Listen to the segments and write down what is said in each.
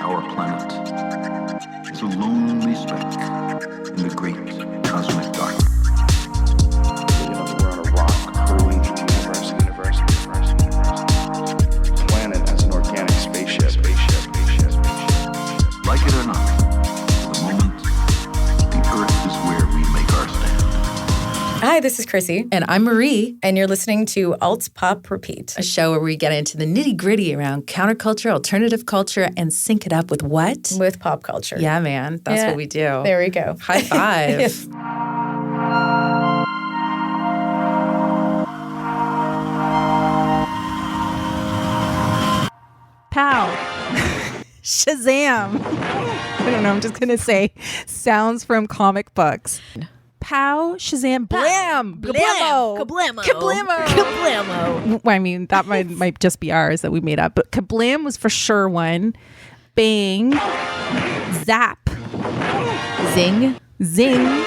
Our planet is a lonely speck in the great cosmic dark. We're on a rock hurling through the universe. Planet as an organic spaceship. Like it or not, for the moment, the Earth is where we make our stand. Hi, this is Chrissy. And I'm Marie. And you're listening to Alt.Pop.Repeat, A show where we get into the nitty-gritty around counterculture, alternative culture, and sync it up with what? with pop culture. Yeah, man. That's what we do. There we go. High five. Yes. Pow. Shazam. I don't know. I'm just going to say sounds from comic books. Pow, Shazam, blam, blammo. Kablamo. Kablamo. Kablamo. Well, I mean, that might just be ours that we made up. But kablam was for sure one. Bang. Zap. Zing. Zing.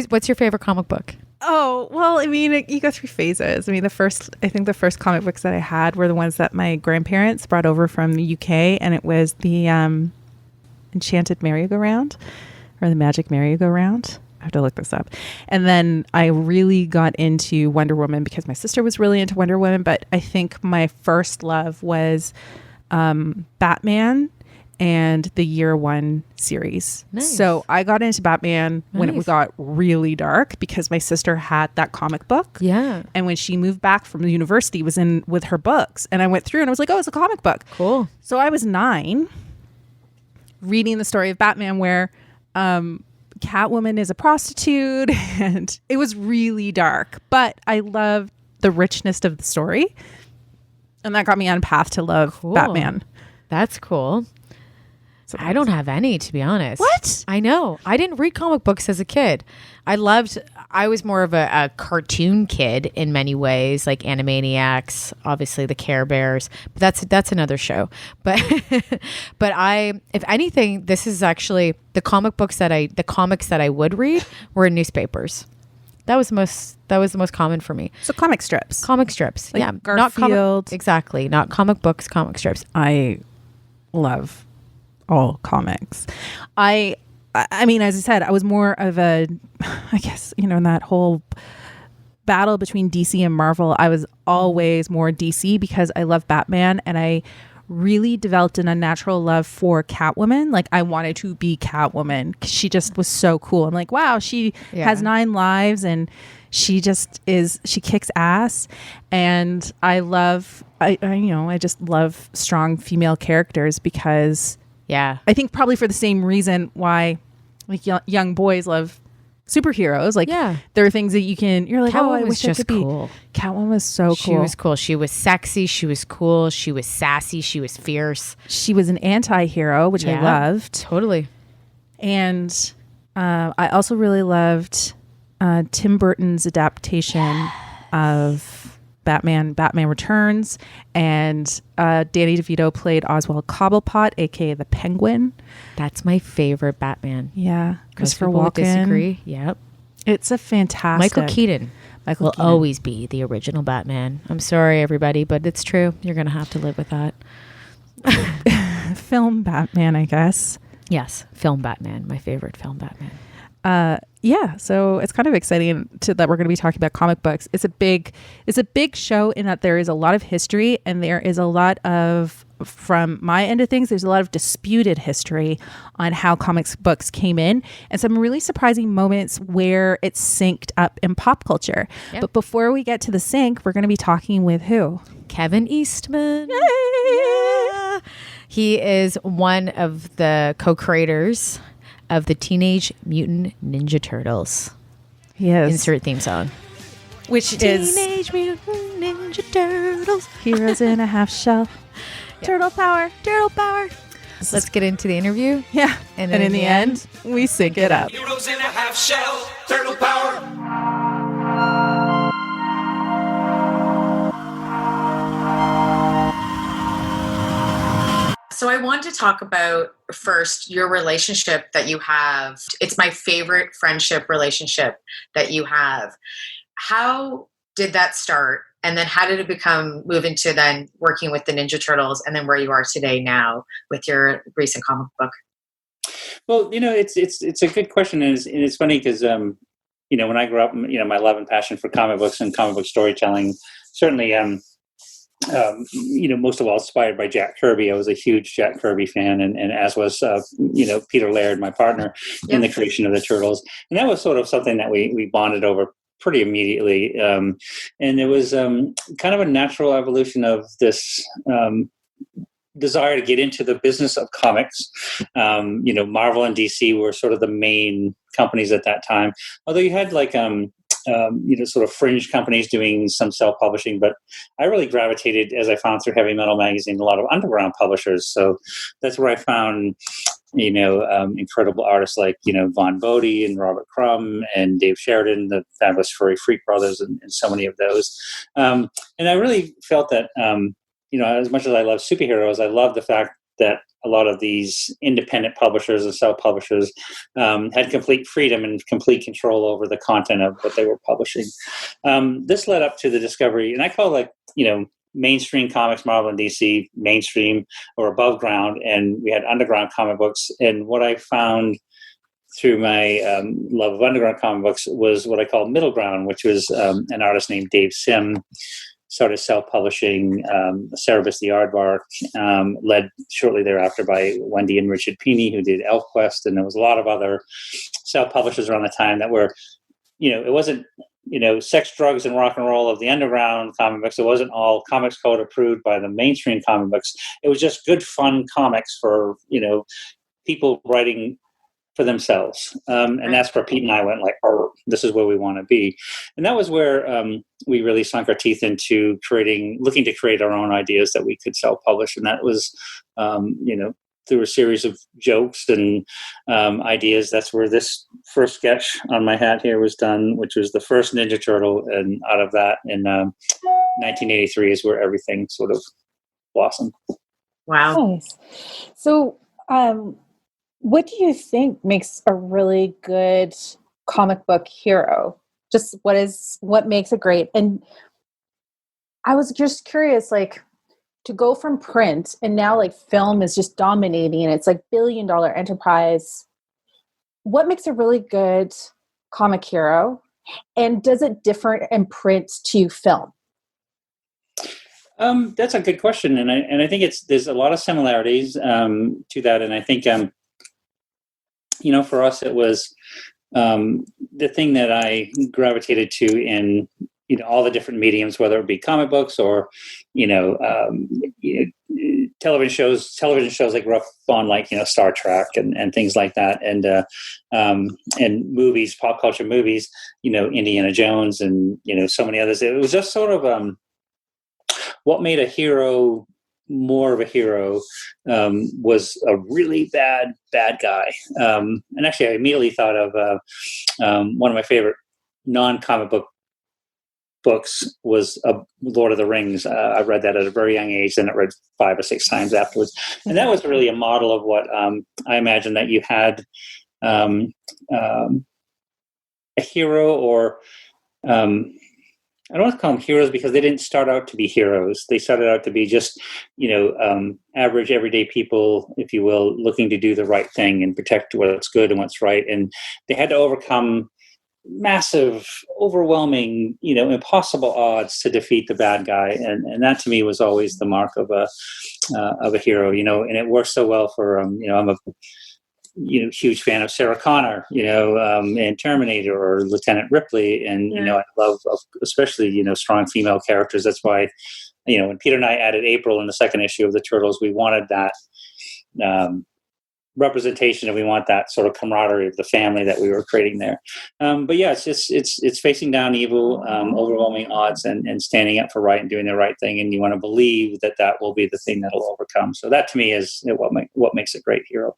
What's your favorite comic book? Oh, well, I mean, you go through phases. I mean, I think the first comic books that I had were the ones that my grandparents brought over from the UK, and it was the Enchanted Merry-Go-Round, or the Magic Merry-Go-Round. I have to look this up. And then I really got into Wonder Woman because my sister was really into Wonder Woman, but I think my first love was Batman and the Year One series. Nice. So I got into Batman when it Nice. got really dark because my sister had that comic book. Yeah. And when she moved back from the university, was in with her books. And I went through and I was like, oh, it's a comic book. Cool. So I was 9 reading the story of Batman where Catwoman is a prostitute and it was really dark. But I loved the richness of the story. And that got me on a path to love Cool. Batman. That's cool. So I don't have any, to be honest. What? I know. I didn't read comic books as a kid. I was more of a cartoon kid in many ways, like Animaniacs, obviously the Care Bears, but that's another show. But if anything, this is actually the comics that I would read were in newspapers. That was the most common for me. So comic strips. Comic strips. Like yeah. Garfield. Exactly. Not comic books, comic strips. I love all comics. I mean, as I said, I was more of a, I guess, in that whole battle between DC and Marvel, I was always more DC because I love Batman and I really developed an unnatural love for Catwoman. Like I wanted to be Catwoman because she just was so cool. I'm like, wow, she has 9 lives and she kicks ass. And I just love strong female characters because Yeah. I think probably for the same reason why like young boys love superheroes. Like there are things that you're like, Catwoman oh, I was wish I just could be. cool. Catwoman was so cool. She was cool. She was sexy. She was cool. She was sassy. She was fierce. She was an anti-hero, which I loved. Totally. And I also really loved Tim Burton's adaptation of Batman Returns, and Danny DeVito played Oswald Cobblepot, aka the Penguin. That's my favorite Batman. Yeah, Most Christopher people would Walken. disagree. Yep. It's a fantastic. Michael Keaton will Keaton. always be the original Batman. I'm sorry, everybody, but it's true. You're going to have to live with that. Film Batman, I guess. Yes. Film Batman. My favorite film Batman. Yeah, so it's kind of exciting that we're going to be talking about comic books. It's a big show in that there is a lot of history and there is a lot of, from my end of things, there's a lot of disputed history on how comics books came in and some really surprising moments where it's synced up in pop culture. Yep. But before we get to the sync, we're going to be talking with who? Kevin Eastman. Yay! Yeah. He is one of the co-creators of the Teenage Mutant Ninja Turtles. Yes. Insert theme song. Which is Teenage Mutant Ninja Turtles. Heroes in a Half Shell. Turtle power. Turtle power. Let's get into the interview. Yeah. And in the end, we sync it up. Heroes in a half shell, turtle power. So I want to talk about first your relationship that you have. It's my favorite friendship relationship that you have. How did that start? And then how did it move into then working with the Ninja Turtles, and then where you are today now with your recent comic book? Well, it's a good question, and it's funny because when I grew up, my love and passion for comic books and comic book storytelling certainly most of all inspired by Jack Kirby. I was a huge Jack Kirby fan, and as was Peter Laird, my partner, in the creation of the Turtles, and that was sort of something that we bonded over pretty immediately, and it was kind of a natural evolution of this desire to get into the business of comics. Marvel and DC were sort of the main companies at that time, although you had like sort of fringe companies doing some self-publishing, but I really gravitated, as I found through Heavy Metal Magazine, a lot of underground publishers. So that's where I found incredible artists like Von Bodie and Robert Crumb and Dave Sheridan, the fabulous Furry Freak Brothers, and so many of those. And I really felt that as much as I love superheroes, I love the fact that a lot of these independent publishers and self-publishers had complete freedom and complete control over the content of what they were publishing. This led up to the discovery, and I call mainstream comics, Marvel and DC, mainstream or above ground, and we had underground comic books. And what I found through my love of underground comic books was what I call middle ground, which was an artist named Dave Sim, started self-publishing Cerebus the Aardvark, led shortly thereafter by Wendy and Richard Pini, who did ElfQuest, and there was a lot of other self-publishers around the time that were, it wasn't, sex, drugs, and rock and roll of the underground comic books. It wasn't all Comics Code approved by the mainstream comic books. It was just good, fun comics for, people writing for themselves. And that's where Pete and I went like, oh, this is where we want to be. And that was where we really sunk our teeth into looking to create our own ideas that we could self-publish. And that was, through a series of jokes and ideas. That's where this first sketch on my hat here was done, which was the first Ninja Turtle. And out of that in 1983 is where everything sort of blossomed. Wow. Nice. So, what do you think makes a really good comic book hero? Just what makes it great? And I was just curious, to go from print and now film is just dominating and it's $1 billion enterprise. What makes a really good comic hero? And does it differ in print to film? That's a good question. And I think there's a lot of similarities to that. And I think, for us, it was the thing that I gravitated to in all the different mediums, whether it be comic books or television shows I grew up on, Star Trek and things like that, and movies, pop culture movies, Indiana Jones and so many others. It was just sort of what made a hero more of a hero was a really bad guy. And actually, I immediately thought of one of my favorite non-comic book books was Lord of the Rings. I read that at a very young age, and I read 5 or 6 times afterwards. And that was really a model of what I imagine that you had a hero, or I don't want to call them heroes because they didn't start out to be heroes. They started out to be just, average, everyday people, if you will, looking to do the right thing and protect what's good and what's right. And they had to overcome massive, overwhelming, impossible odds to defeat the bad guy. And that to me was always the mark of a hero, and it works so well for, I'm a huge fan of Sarah Connor, and Terminator or Lieutenant Ripley. And, I love, especially, strong female characters. That's why, when Peter and I added April in the second issue of the Turtles, we wanted that representation, and we want that sort of camaraderie of the family that we were creating there. But yeah, it's facing down evil, overwhelming odds, and standing up for right and doing the right thing. And you want to believe that will be the thing that'll overcome. So that to me is what makes a great hero.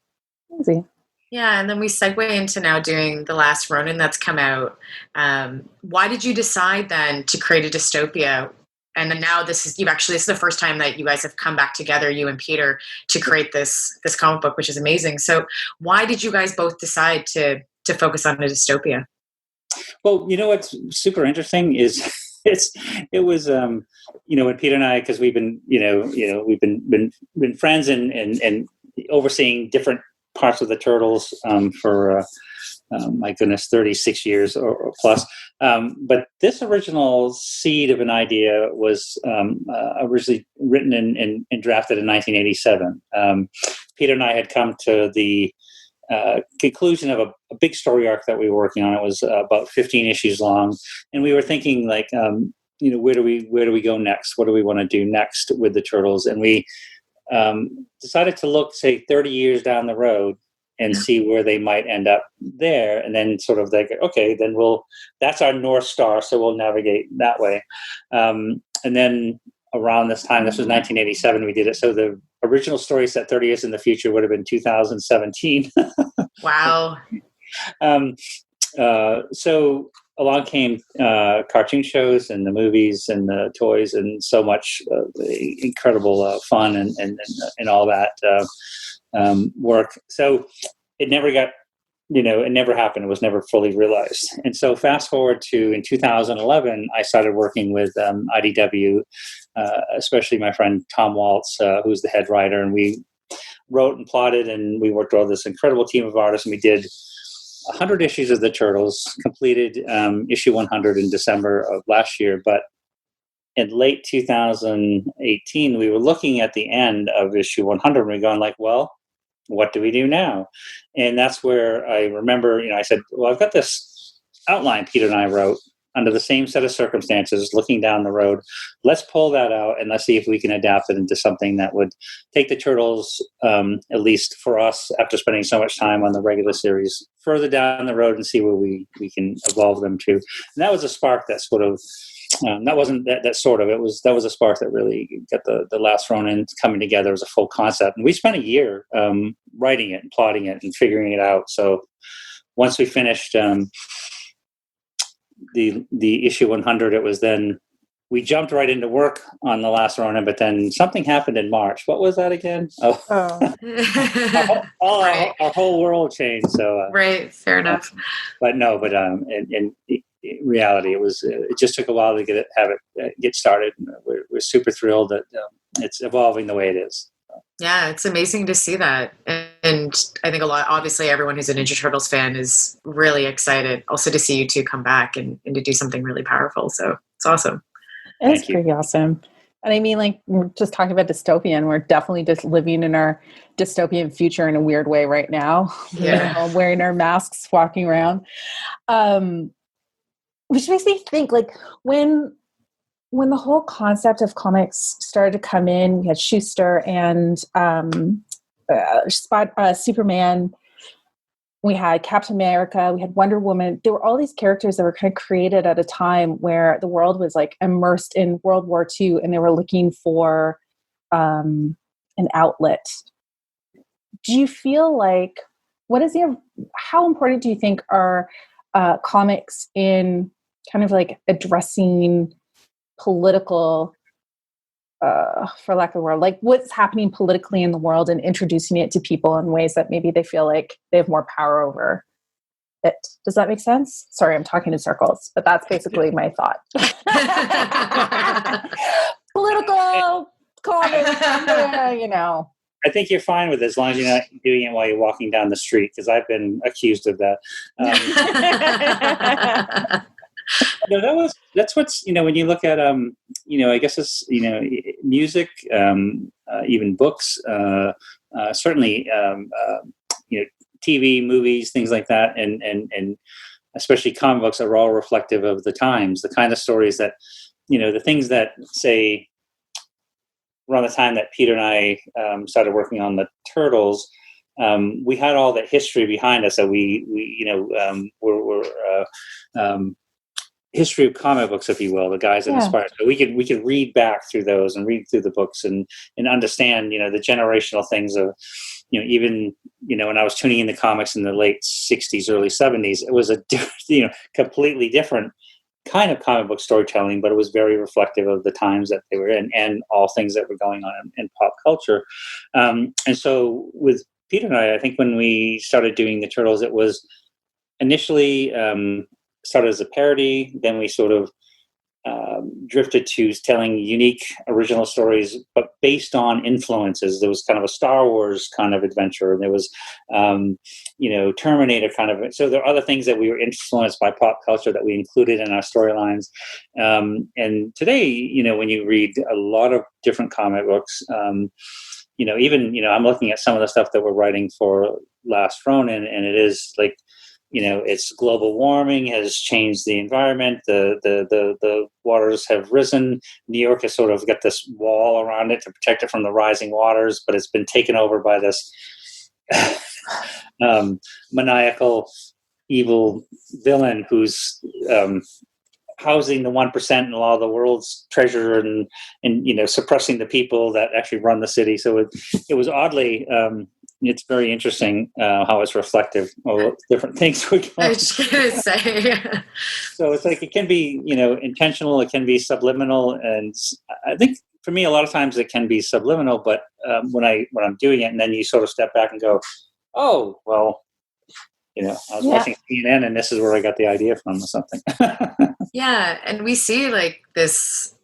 Easy. Yeah, and then we segue into now doing The Last Ronin that's come out. Why did you decide then to create a dystopia? And then now this is the first time that you guys have come back together, you and Peter, to create this comic book, which is amazing. So why did you guys both decide to focus on a dystopia? Well, what's super interesting is it was when Peter and I, because we've been we've been friends and overseeing different parts of the Turtles for my goodness, 36 years or plus. But this original seed of an idea was originally written and drafted in 1987. Peter and I had come to the conclusion of a big story arc that we were working on. It was about 15 issues long, and we were thinking like, where do we go next? What do we want to do next with the Turtles? And we decided to look, say, 30 years down the road and see where they might end up there, and then sort of like, okay, then that's our North Star, so we'll navigate that way. And then around this time, this was 1987, we did it. So the original story set 30 years in the future would have been 2017. Wow. So along came cartoon shows and the movies and the toys and so much the incredible fun and all that work. So it never got, it never happened. It was never fully realized. And so fast forward to in 2011, I started working with IDW, especially my friend Tom Waltz, who's the head writer, and we wrote and plotted, and we worked with this incredible team of artists, and we did 100 issues of the Turtles, completed issue 100 in December of last year. But in late 2018, we were looking at the end of issue 100, and we're going like, well, what do we do now? And that's where I remember, I said, well, I've got this outline Peter and I wrote under the same set of circumstances, looking down the road. Let's pull that out and let's see if we can adapt it into something that would take the Turtles, at least for us, after spending so much time on the regular series, further down the road and see where we can evolve them to. And that was a spark that sort of, that wasn't that sort of, that was a spark that really got the last Ronin coming together as a full concept. And we spent a year writing it and plotting it and figuring it out. So once we finished the issue 100, it was then we jumped right into work on the last Ronin, but then something happened in March. What was that again? Our whole world changed. So right, fair enough. But in reality, it just took a while to get started. We're super thrilled that it's evolving the way it is. Yeah, it's amazing to see that. And I think obviously everyone who's a Ninja Turtles fan is really excited also to see you two come back and to do something really powerful. So it's awesome. It's pretty awesome. And I mean, like, we're just talking about dystopia, and we're definitely just living in our dystopian future in a weird way right now. Yeah. Wearing our masks, walking around. Which makes me think, like, when the whole concept of comics started to come in, we had Schuster and Superman, we had Captain America, we had Wonder Woman. There were all these characters that were kind of created at a time where the world was like immersed in World War II, and they were looking for an outlet. Do you feel like, how important do you think are comics in kind of like addressing political, for lack of a word, like what's happening politically in the world and introducing it to people in ways that maybe they feel like they have more power over it? Does that make sense? Sorry, I'm talking in circles, but that's basically my thought. Political comics, I think you're fine with it as long as you're not doing it while you're walking down the street, because I've been accused of that. No, that's what's, when you look at, I guess it's, music, even books, certainly, TV, movies, things like that. And especially comic books are all reflective of the times, the kind of stories that, the things that, say, around the time that Peter and I started working on the Turtles, we had all that history behind us that we history of comic books, if you will, the guys that inspired. So we could read back through those and read through the books and understand, the generational things of, even, when I was tuning in the comics in the late 60s, early 70s, it was a completely different kind of comic book storytelling, but it was very reflective of the times that they were in and all things that were going on in pop culture. And so with Peter and I think when we started doing the Turtles, it was initially started as a parody. Then we sort of drifted to telling unique original stories, but based on influences. There was kind of a Star Wars kind of adventure, and there was, Terminator kind of. So there are other things that we were influenced by pop culture that we included in our storylines. And today, when you read a lot of different comic books, I'm looking at some of the stuff that we're writing for Last Ronin, and it is like, it's global warming has changed the environment. The waters have risen. New York has sort of got this wall around it to protect it from the rising waters, but it's been taken over by this maniacal, evil villain who's housing the 1% and a lot of the world's treasure, and suppressing the people that actually run the city. So it was oddly. It's very interesting how it's reflective of different things we're going. I was just gonna say. So it's like it can be, intentional. It can be subliminal, and I think for me, a lot of times it can be subliminal. But when I'm doing it, and then you sort of step back and go, "Oh, well, I was watching CNN, and this is where I got the idea from, or something." Yeah, and we see like this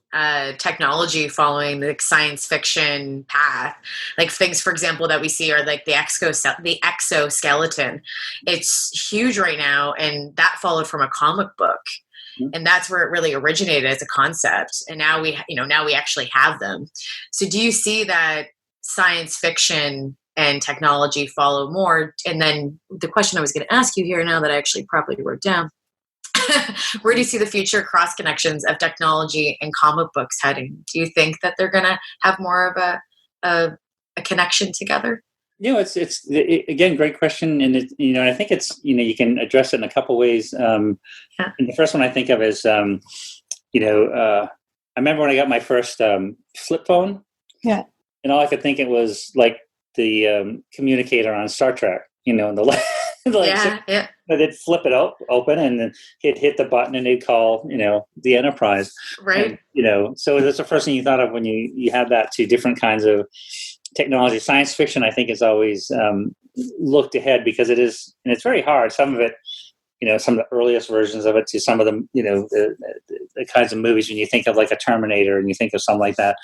technology following the science fiction path. Like things, for example, that we see are like the exoskeleton. It's huge right now, and that followed from a comic book. And that's where it really originated as a concept. And now we actually have them. So do you see that science fiction and technology follow more? And then the question I was going to ask you here now that I actually properly wrote down, where do you see the future cross connections of technology and comic books heading? Do you think that they're going to have more of a connection together? It's again, great question. And I think it's, you can address it in a couple ways. And the first one I think of is, I remember when I got my first flip phone. Yeah. And all I could think it was like the communicator on Star Trek, the but they'd flip it open, and then he'd hit the button, and they'd call, the Enterprise. Right. And, so that's the first thing you thought of when you have that to different kinds of technology. Science fiction, I think, is always looked ahead because it is, and it's very hard. Some of it, some of the earliest versions of it to some of the, the kinds of movies when you think of like a Terminator and you think of something like that,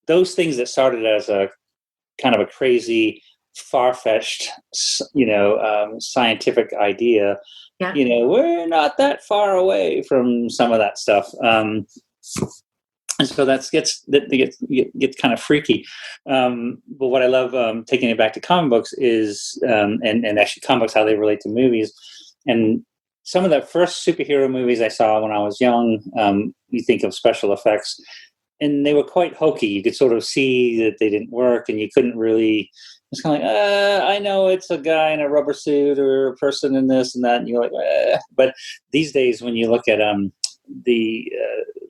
those things that started as a kind of a crazy, far-fetched, scientific idea, we're not that far away from some of that stuff. And so that gets kind of freaky. But what I love, taking it back to comic books is, and actually comic books, how they relate to movies. And some of the first superhero movies I saw when I was young, you think of special effects, and they were quite hokey. You could sort of see that they didn't work, and you couldn't really. It's kind of like, I know it's a guy in a rubber suit or a person in this and that, and you're like, But these days, when you look at the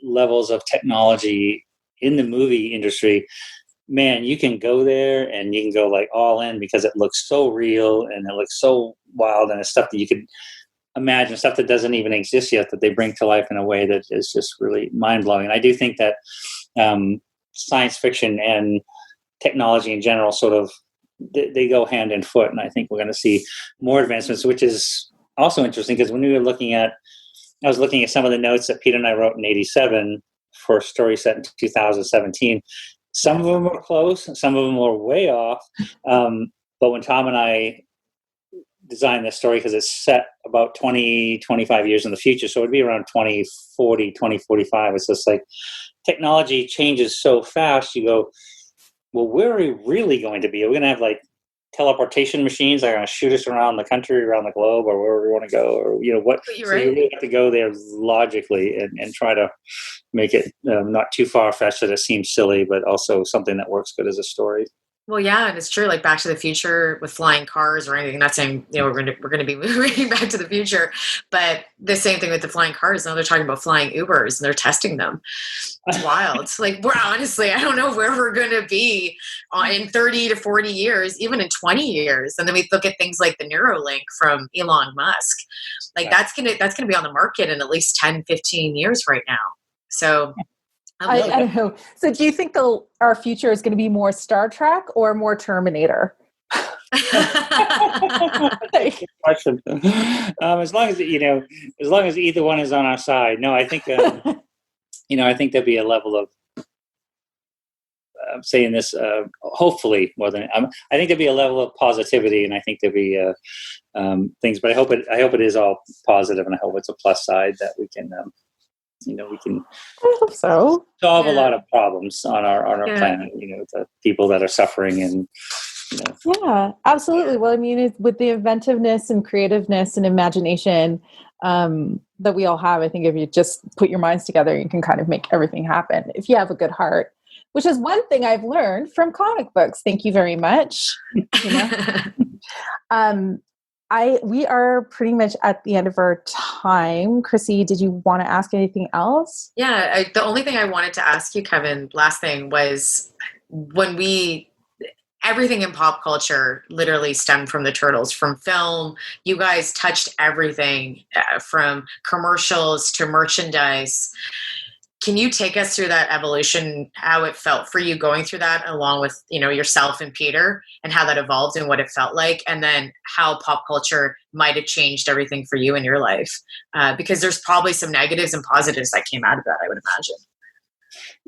levels of technology in the movie industry, man, you can go there and you can go like all in because it looks so real and it looks so wild, and it's stuff that you could imagine, stuff that doesn't even exist yet, that they bring to life in a way that is just really mind-blowing. And I do think that science fiction and technology in general sort of they go hand in foot, and I think we're going to see more advancements, which is also interesting because when we were I was looking at some of the notes that Peter and I wrote in '87 for a story set in 2017. Some of them were close, some of them were way off. But when Tom and I designed this story, because it's set about 20, 25 years in the future, so it'd be around 2040, 2045. It's just like technology changes so fast. You go, well, where are we really going to be? Are we going to have like teleportation machines that are going to shoot us around the country, around the globe, or wherever we want to go, or what? You're so right. you really have to go there logically and try to make it not too far-fetched that it seems silly, but also something that works good as a story. Well, yeah, and it's true. Like Back to the Future with flying cars or anything. Not saying we're going to be moving Back to the Future, but the same thing with the flying cars. Now they're talking about flying Ubers and they're testing them. It's wild. Like honestly, I don't know where we're going to be in 30 to 40 years, even in 20 years. And then we look at things like the Neuralink from Elon Musk. Like that's gonna be on the market in at least 10, 15 years right now. So. I don't know. So do you think our future is going to be more Star Trek or more Terminator? Good question. As long as as long as either one is on our side. No, I think I think there'd be a level of saying this. Hopefully, more than I think there'd be a level of positivity, and I think there'd be things. But I hope it is all positive, and I hope it's a plus side that we can. We can I hope so. solve a lot of problems on our planet. The people that are suffering and. Yeah, absolutely. Well, I mean, with the inventiveness and creativeness and imagination that we all have, I think if you just put your minds together, you can kind of make everything happen if you have a good heart, which is one thing I've learned from comic books. Thank you very much. We are pretty much at the end of our time. Chrissy, did you want to ask anything else? Yeah, the only thing I wanted to ask you, Kevin, last thing was everything in pop culture literally stemmed from the Turtles. From film, you guys touched everything from commercials to merchandise. Can you take us through that evolution, how it felt for you going through that along with, yourself and Peter, and how that evolved and what it felt like, and then how pop culture might have changed everything for you in your life? Because there's probably some negatives and positives that came out of that, I would imagine.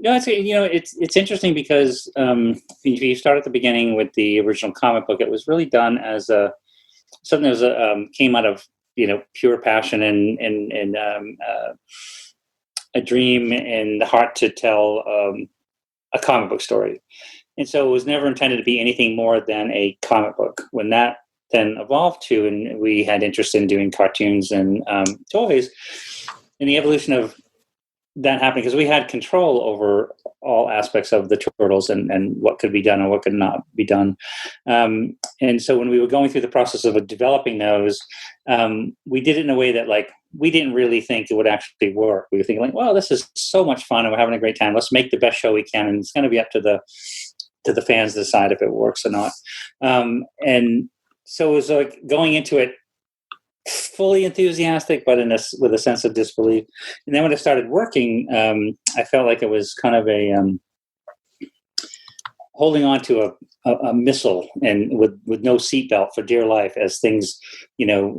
No, it's interesting because if you start at the beginning with the original comic book, it was really done as something that was came out of pure passion and a dream and the heart to tell a comic book story, and so it was never intended to be anything more than a comic book. When that then evolved to, and we had interest in doing cartoons and toys, and the evolution of that happening because we had control over all aspects of the Turtles and what could be done and what could not be done. And so when we were going through the process of developing those, we did it in a way that we didn't really think it would actually work. We were thinking well, this is so much fun and we're having a great time. Let's make the best show we can. And it's going to be up to the fans to decide if it works or not. And so it was like going into it fully enthusiastic, but with a sense of disbelief. And then when it started working, I felt like it was kind of a holding on to a missile and with no seatbelt for dear life as things,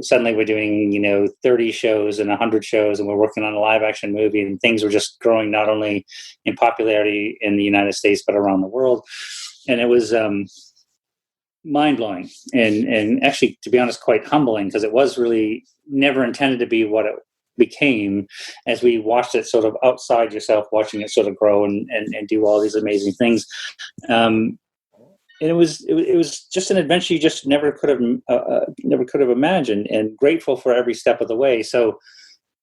suddenly we're doing, 30 shows and 100 shows and we're working on a live action movie and things were just growing not only in popularity in the United States, but around the world. And it was, mind-blowing and actually, to be honest, quite humbling because it was really never intended to be what it became as we watched it sort of outside yourself, watching it sort of grow and do all these amazing things. And it was just an adventure you just never could have imagined, and grateful for every step of the way. So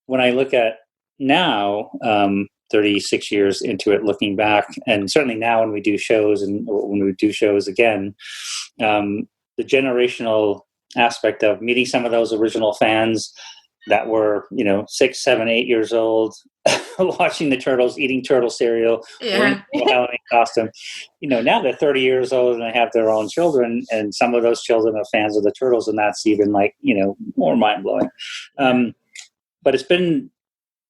when I look at now, 36 years into it, looking back, and certainly now when we do shows and when we do shows again, the generational aspect of meeting some of those original fans that were 6, 7, 8 years old watching the Turtles, eating turtle cereal, wearing a Halloween costume, now they're 30 years old and they have their own children, and some of those children are fans of the Turtles, and that's even more mind-blowing. But it's been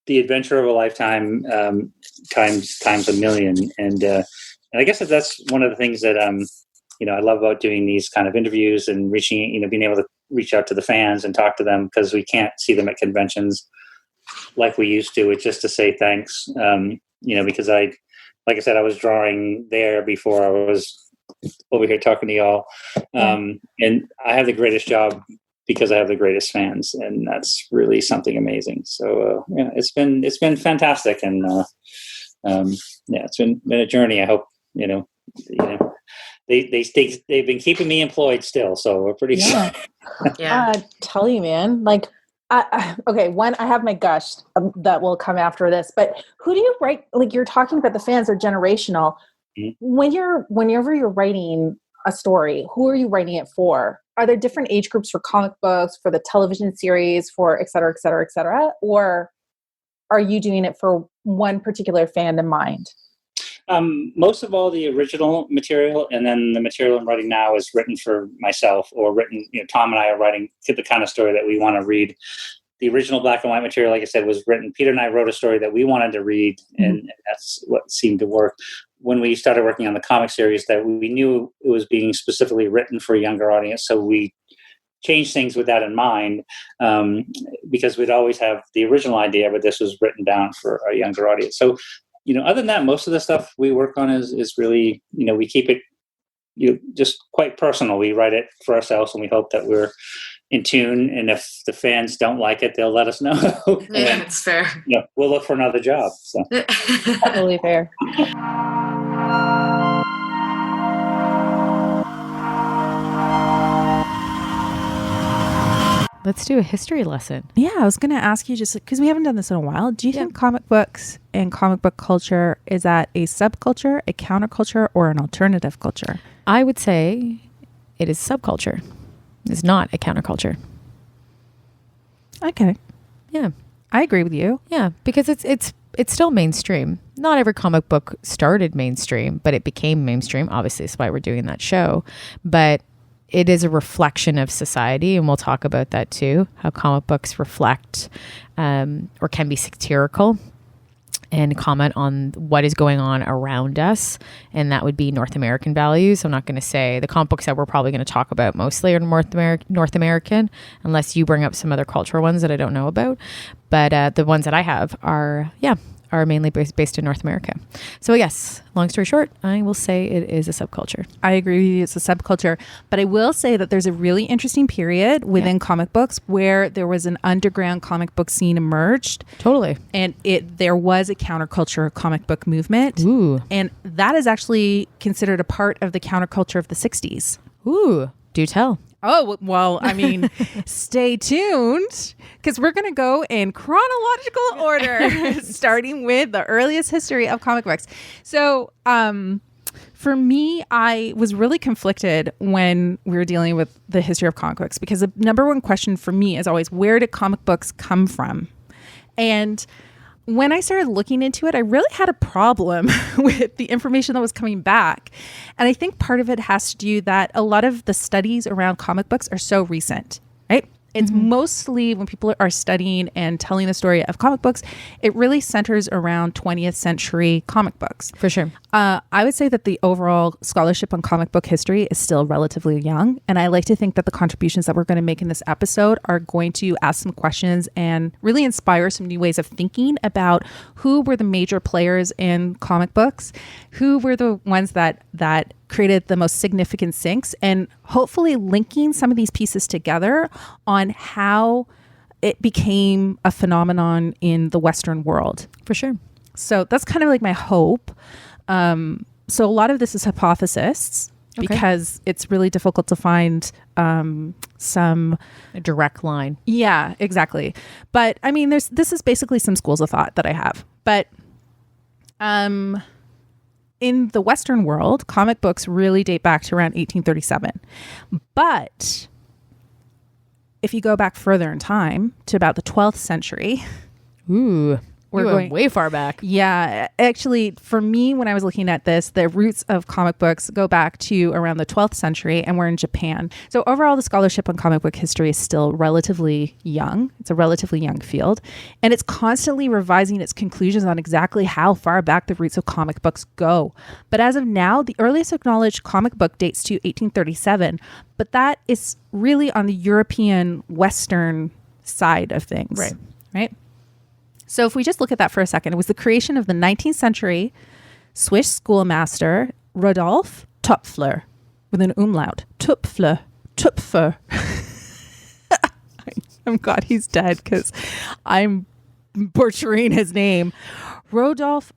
the adventure of a lifetime, times a million. And I guess that's one of the things that, I love about doing these kind of interviews and reaching, being able to reach out to the fans and talk to them, because we can't see them at conventions like we used to. It's just to say thanks, because like I said, I was drawing there before I was over here talking to y'all. And I have the greatest job because I have the greatest fans, and that's really something amazing. So it's been fantastic, and it's been a journey. I hope they've been keeping me employed still, so we're pretty. Yeah. I tell you, man. Okay, one, I have my gush that will come after this, but who do you write? You're talking about the fans are generational. Mm-hmm. Whenever you're writing a story, who are you writing it for? Are there different age groups for comic books, for the television series, for et cetera, et cetera, et cetera? Or are you doing it for one particular fan in mind? Most of all the original material, and then the material I'm writing now is written for myself, or written, Tom and I are writing the kind of story that we want to read. The original black and white material, like I said, was written. Peter and I wrote a story that we wanted to read, and that's what seemed to work. when we started working on the comic series that we knew it was being specifically written for a younger audience. So we changed things with that in mind, because we'd always have the original idea, but this was written down for a younger audience. So, other than that, most of the stuff we work on is really, we keep it just quite personal. We write it for ourselves, and we hope that we're in tune. And if the fans don't like it, they'll let us know. Yeah, it's fair. We'll look for another job. So. Totally fair. Let's do a history lesson. Yeah, I was going to ask you, just because we haven't done this in a while, do you think comic books and comic book culture is that a subculture, a counterculture, or an alternative culture? I would say it is subculture. It's not a counterculture. Okay. Yeah. I agree with you. Yeah, because it's still mainstream. Not every comic book started mainstream, but it became mainstream. Obviously, that's why we're doing that show. But it is a reflection of society, and we'll talk about that too, how comic books reflect or can be satirical and comment on what is going on around us, and that would be North American values. I'm not going to say the comic books that we're probably going to talk about mostly are North American, unless you bring up some other cultural ones that I don't know about. But the ones that I have are mainly based in North America. So yes, long story short, I will say it is a subculture. I agree with you. It's a subculture. But I will say that there's a really interesting period within comic books where there was an underground comic book scene emerged. Totally. And there was a counterculture comic book movement. Ooh. And that is actually considered a part of the counterculture of the 60s. Ooh, do tell. Oh, well, I mean, stay tuned, because we're going to go in chronological order, starting with the earliest history of comic books. So for me, I was really conflicted when we were dealing with the history of comic books, because the number one question for me is always, where did comic books come from? And when I started looking into it, I really had a problem with the information that was coming back. And I think part of it has to do that a lot of the studies around comic books are so recent, right? It's mostly when people are studying and telling the story of comic books, it really centers around 20th century comic books. For sure. I would say that the overall scholarship on comic book history is still relatively young. And I like to think that the contributions that we're going to make in this episode are going to ask some questions and really inspire some new ways of thinking about who were the major players in comic books, who were the ones that created the most significant syncs, and hopefully linking some of these pieces together on how it became a phenomenon in the Western world. For sure. So that's kind of like my hope. So a lot of this is hypothesis, because it's really difficult to find a direct line. Yeah, exactly. But I mean, this is basically some schools of thought that I have. But in the Western world, comic books really date back to around 1837. But if you go back further in time to about the 12th century, we're going way far back. Yeah. Actually, for me, when I was looking at this, the roots of comic books go back to around the 12th century, and we're in Japan. So overall, the scholarship on comic book history is still relatively young. It's a relatively young field, and it's constantly revising its conclusions on exactly how far back the roots of comic books go. But as of now, the earliest acknowledged comic book dates to 1837, but that is really on the European Western side of things. Right? So if we just look at that for a second, it was the creation of the 19th century Swiss schoolmaster Rodolphe Töpffer, with an umlaut. Töpffer. I'm glad he's dead, because I'm butchering his name. Rodolphe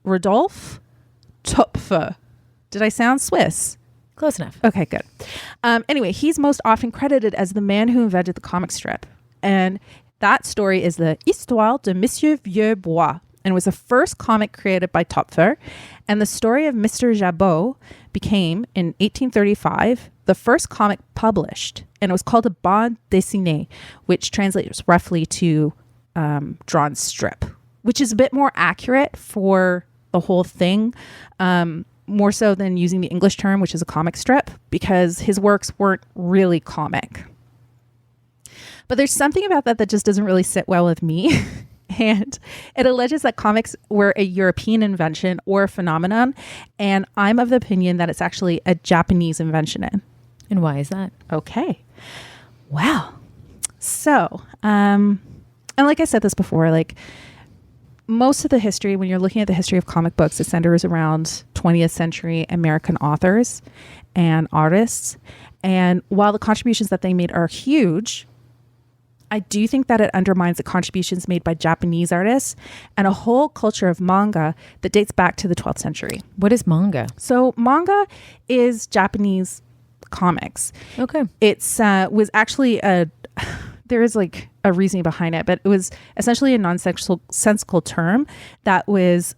Töpffer. Did I sound Swiss? Close enough. Okay, good. Anyway, he's most often credited as the man who invented the comic strip. And that story is the Histoire de Monsieur Vieux Bois, and was the first comic created by Töpffer. And the story of Mr. Jabot became, in 1835, the first comic published. And it was called a bande dessinée, which translates roughly to drawn strip, which is a bit more accurate for the whole thing, more so than using the English term, which is a comic strip, because his works weren't really comic. But there's something about that just doesn't really sit well with me. And it alleges that comics were a European invention or phenomenon. And I'm of the opinion that it's actually a Japanese invention. And why is that? Okay. Well, so, and like I said this before, like most of the history, when you're looking at the history of comic books, it centers around 20th century American authors and artists. And while the contributions that they made are huge, I do think that it undermines the contributions made by Japanese artists and a whole culture of manga that dates back to the 12th century. What is manga? So manga is Japanese comics. Okay. It's was actually there is like a reasoning behind it, but it was essentially a nonsensical term that was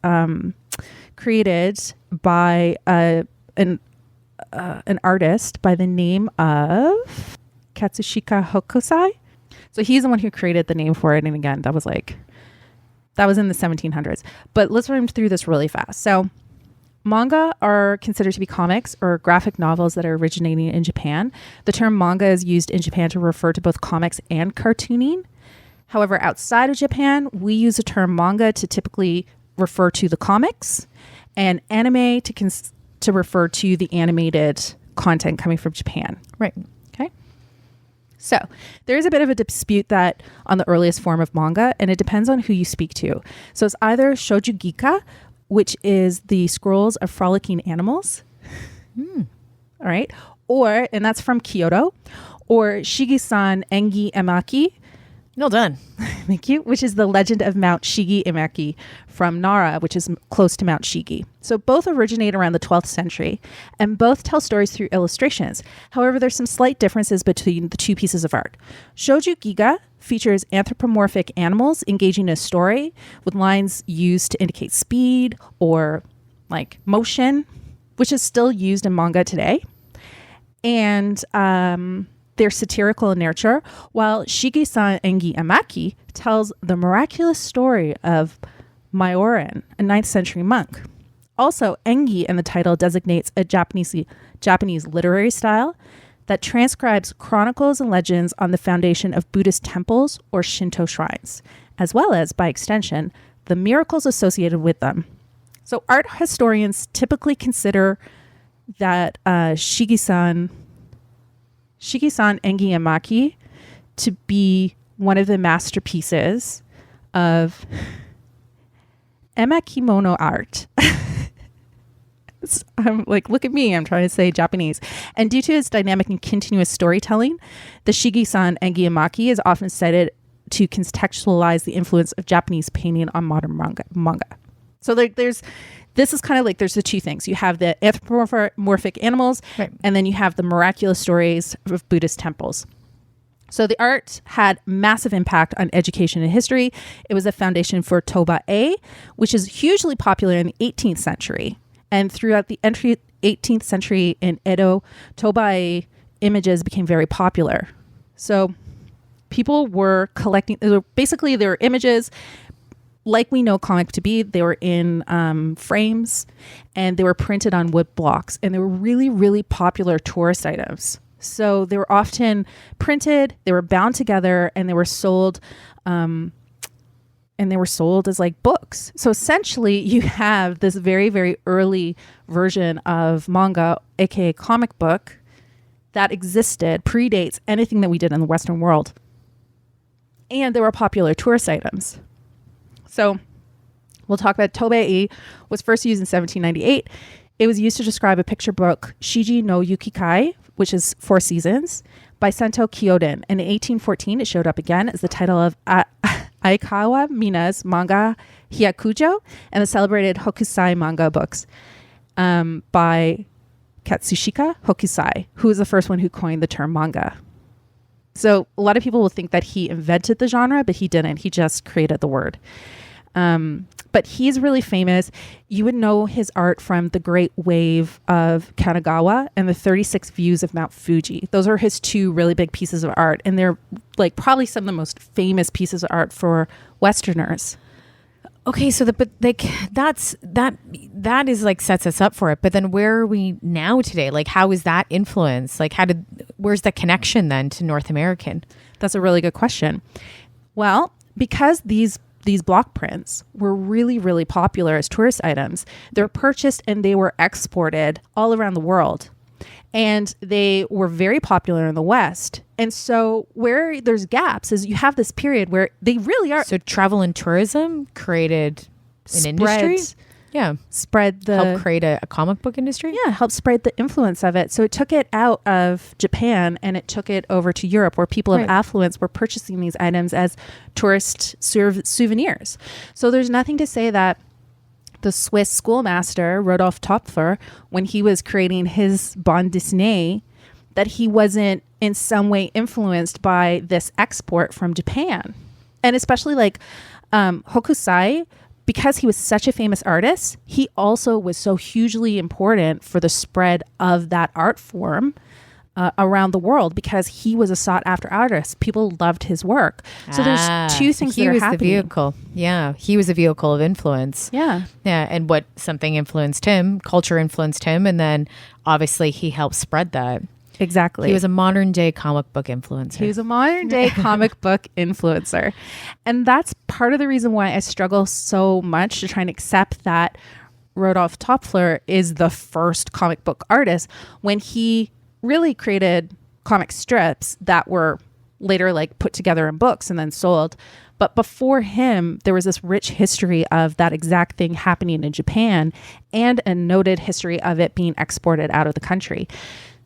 created by an artist by the name of Katsushika Hokusai. So he's the one who created the name for it. And again, that was in the 1700s. But let's run through this really fast. So manga are considered to be comics or graphic novels that are originating in Japan. The term manga is used in Japan to refer to both comics and cartooning. However, outside of Japan, we use the term manga to typically refer to the comics, and anime to refer to the animated content coming from Japan. Right. Okay. So there is a bit of a dispute that on the earliest form of manga, and it depends on who you speak to. So it's either shoujugika, which is the scrolls of frolicking animals. All right. Or, and that's from Kyoto, or Shigi-san Engi Emaki. Well done. Thank you. Which is the legend of Mount Shigi Emaki from Nara, which is close to Mount Shigi. So both originate around the 12th century and both tell stories through illustrations. However, there's some slight differences between the two pieces of art. Shoujo Giga features anthropomorphic animals engaging in a story with lines used to indicate speed or like motion, which is still used in manga today. And they're satirical in nature, while Shigi-san Engi Emaki tells the miraculous story of Myorin, a 9th century monk. Also, Engi in the title designates a Japanese literary style that transcribes chronicles and legends on the foundation of Buddhist temples or Shinto shrines, as well as, by extension, the miracles associated with them. So art historians typically consider that Shigi-san Engi Emaki to be one of the masterpieces of emakimono art. I'm like, look at me, I'm trying to say Japanese. And due to its dynamic and continuous storytelling, the Shigi-san Engi Emaki is often cited to contextualize the influence of Japanese painting on modern manga. So this is kind of like, there's the two things. You have the anthropomorphic animals, right, and then you have the miraculous stories of Buddhist temples. So the art had massive impact on education and history. It was a foundation for toba-e, which is hugely popular in the 18th century. And throughout the 18th century in Edo, toba-e images became very popular. So people were collecting, basically there were images like we know comic to be. They were in frames and they were printed on wood blocks, and they were really, really popular tourist items. So they were often printed, they were bound together, and they were sold as like books. So essentially you have this very, very early version of manga, aka comic book, that existed, predates anything that we did in the Western world. And they were popular tourist items. So we'll talk about toba-e was first used in 1798. It was used to describe a picture book, Shiji no Yukikai, which is 4 seasons, by Sento Kyoden. And in 1814, it showed up again as the title of Aikawa Mina's manga Hyakujo and the celebrated Hokusai manga books by Katsushika Hokusai, who was the first one who coined the term manga. So a lot of people will think that he invented the genre, but he didn't. He just created the word. But he's really famous. You would know his art from The Great Wave of Kanagawa and the 36 Views of Mount Fuji. Those are his 2 really big pieces of art. And they're like probably some of the most famous pieces of art for Westerners. Okay, so that is like sets us up for it. But then where are we now today? Like, how is that influence? Like, where's the connection then to North American? That's a really good question. Well, because these these block prints were really, really popular as tourist items. They're purchased and they were exported all around the world. And they were very popular in the West. And so where there's gaps is you have this period where they really are. So travel and tourism created an industry? Yeah. Spread the... Help create a comic book industry? Yeah, help spread the influence of it. So it took it out of Japan and it took it over to Europe, where people of affluence were purchasing these items as tourist souvenirs. So there's nothing to say that the Swiss schoolmaster, Rodolphe Töpfer, when he was creating his bande dessinée, that he wasn't in some way influenced by this export from Japan. And especially like Hokusai, because he was such a famous artist, he also was so hugely important for the spread of that art form around the world, because he was a sought after artist. People loved his work. So there's two things that are happening. He was the vehicle. Yeah. He was a vehicle of influence. Yeah. Yeah. And what something influenced him, culture influenced him. And then obviously he helped spread that. Exactly. He was a modern day comic book influencer. He was a modern day comic book influencer. And that's part of the reason why I struggle so much to try and accept that Rodolphe Töpfer is the first comic book artist, when he really created comic strips that were later like put together in books and then sold. But before him, there was this rich history of that exact thing happening in Japan, and a noted history of it being exported out of the country.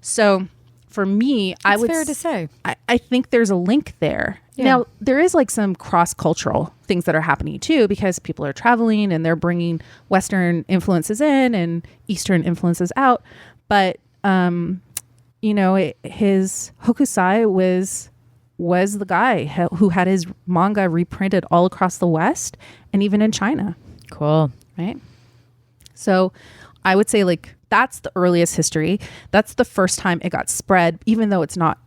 So for me, I would fair to say. I think there's a link there. Yeah. Now, there is like some cross-cultural things that are happening too, because people are traveling and they're bringing Western influences in and Eastern influences out. But you know, his Hokusai was the guy who had his manga reprinted all across the West and even in China. Cool. Right? So I would say like that's the earliest history. That's the first time it got spread, even though it's not